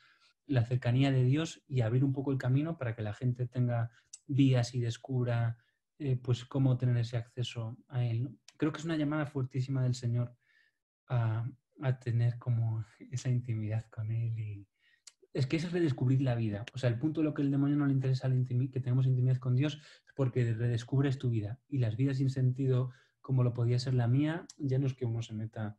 la cercanía de Dios y abrir un poco el camino para que la gente tenga vías y descubra pues cómo tener ese acceso a Él, ¿no? Creo que es una llamada fuertísima del Señor a, a tener como esa intimidad con Él y es que es redescubrir la vida. O sea, el punto de lo que el demonio no le interesa que tenemos intimidad con Dios es porque redescubres tu vida y las vidas sin sentido como lo podía ser la mía, ya no es que uno se meta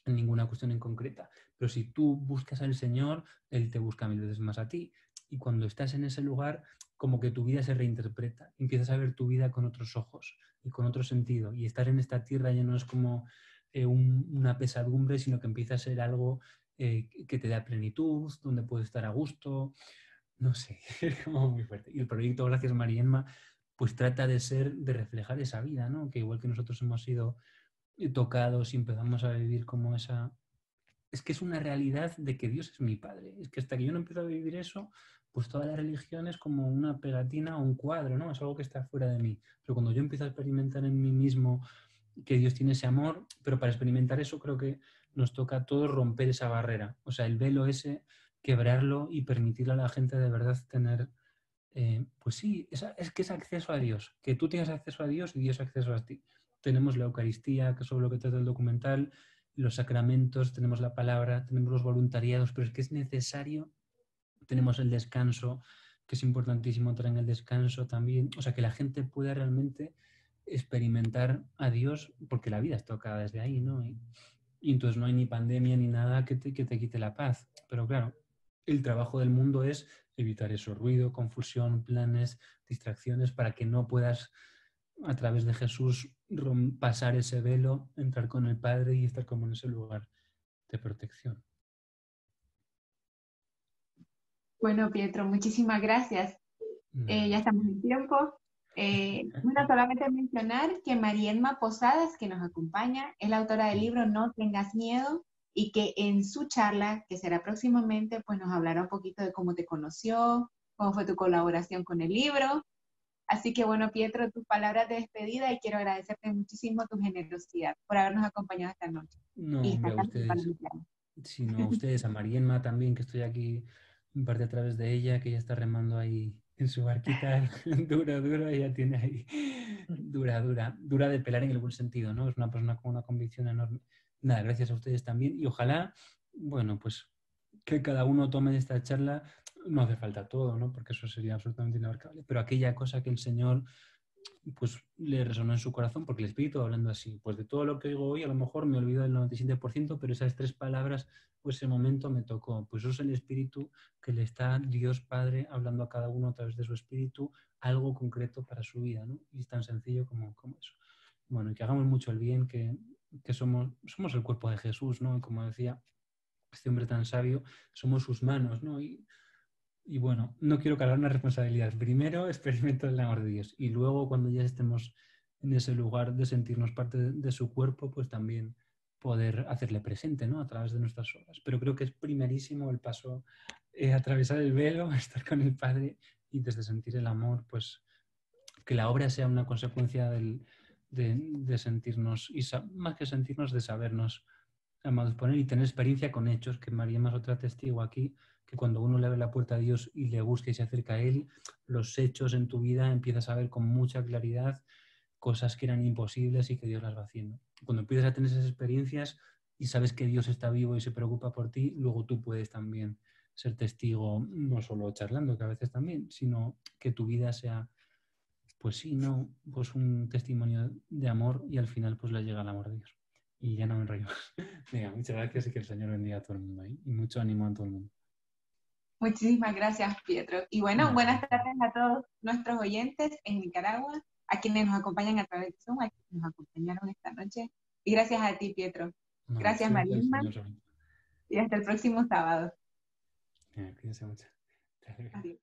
en ninguna cuestión en concreta. Pero si tú buscas al Señor, Él te busca 1000 veces más a ti. Y cuando estás en ese lugar, como que tu vida se reinterpreta. Empiezas a ver tu vida con otros ojos y con otro sentido. Y estar en esta tierra ya no es como una pesadumbre, sino que empieza a ser algo que te da plenitud, donde puedes estar a gusto. No sé, es como muy fuerte. Y el proyecto Gracias Marienma, pues trata de reflejar esa vida, ¿no? Que igual que nosotros hemos sido tocados y empezamos a vivir como esa... Es que es una realidad de que Dios es mi Padre. Es que hasta que yo no empiezo a vivir eso, pues toda la religión es como una pegatina o un cuadro, ¿no? Es algo que está fuera de mí. Pero cuando yo empiezo a experimentar en mí mismo que Dios tiene ese amor, pero para experimentar eso creo que nos toca a todos romper esa barrera. O sea, el velo ese, quebrarlo y permitirle a la gente de verdad tener... pues sí, es que es acceso a Dios, que tú tengas acceso a Dios y Dios acceso a ti. Tenemos la Eucaristía, que es sobre lo que trata el documental, los sacramentos, tenemos la palabra, tenemos los voluntariados, pero es que es necesario, tenemos el descanso, que es importantísimo entrar en el descanso también, o sea, que la gente pueda realmente experimentar a Dios, porque la vida es tocada desde ahí, ¿no? Y entonces no hay ni pandemia ni nada que te quite la paz. Pero claro, el trabajo del mundo es evitar eso, ruido, confusión, planes, distracciones, para que no puedas a través de Jesús pasar ese velo, entrar con el Padre y estar como en ese lugar de protección. Bueno, Pietro, muchísimas gracias. Ya estamos en tiempo. Bueno, solamente mencionar que Marienma Posadas, que nos acompaña, es la autora del libro No tengas miedo y que en su charla, que será próximamente, pues nos hablará un poquito de cómo te conoció, cómo fue tu colaboración con el libro. Así que bueno, Pietro, tus palabras de despedida y quiero agradecerte muchísimo tu generosidad por habernos acompañado esta noche. No, Y hombre, esta a tarde para ustedes, iniciar. sino a ustedes, a Marienma también, que estoy aquí en parte a través de ella, que ella está remando ahí en su barquita, dura, ella tiene ahí, dura de pelar en el buen sentido, ¿no? Es una persona con una convicción enorme. nada, gracias a ustedes también y ojalá, bueno, pues que cada uno tome de esta charla, no hace falta todo, ¿no? Porque eso sería absolutamente inabarcable, pero aquella cosa que el Señor pues le resonó en su corazón, porque el Espíritu hablando así, pues de todo lo que oigo hoy a lo mejor me olvido del 97%, pero esas 3 palabras, pues ese momento me tocó. Pues eso es el Espíritu que le está Dios Padre hablando a cada uno a través de su Espíritu, algo concreto para su vida, ¿no? Y es tan sencillo como eso. Bueno, y que hagamos mucho el bien, que somos el cuerpo de Jesús, ¿no? Y como decía este hombre tan sabio, somos sus manos, ¿no? Y bueno, no quiero cargar una responsabilidad. Primero experimento el amor de Dios y luego cuando ya estemos en ese lugar de sentirnos parte de su cuerpo, pues también poder hacerle presente, ¿no? A través de nuestras obras. Pero creo que es primerísimo el paso, atravesar el velo, estar con el Padre y desde sentir el amor, pues que la obra sea una consecuencia de sentirnos, y más que sentirnos, de sabernos amados por él y tener experiencia con hechos, que María más otra testigo aquí, que cuando uno le abre la puerta a Dios y le busca y se acerca a él, los hechos en tu vida empiezas a ver con mucha claridad cosas que eran imposibles y que Dios las va haciendo. Cuando empiezas a tener esas experiencias y sabes que Dios está vivo y se preocupa por ti, luego tú puedes también ser testigo, no solo charlando, que a veces también, sino que tu vida sea, pues sí, no, pues un testimonio de amor y al final pues le llega el amor de Dios. Y ya no me enrollo más. Venga, muchas gracias y que el Señor bendiga a todo el mundo ahí. Y mucho ánimo a todo el mundo. Muchísimas gracias, Pietro. Y bueno, Nada, buenas tardes a todos nuestros oyentes en Nicaragua, a quienes nos acompañan a través de Zoom, a quienes nos acompañaron esta noche. Y gracias a ti, Pietro. no, Gracias, suerte al Marisma. Señor sobre todo. Y hasta el próximo sábado. Cuídense mucho. Adiós.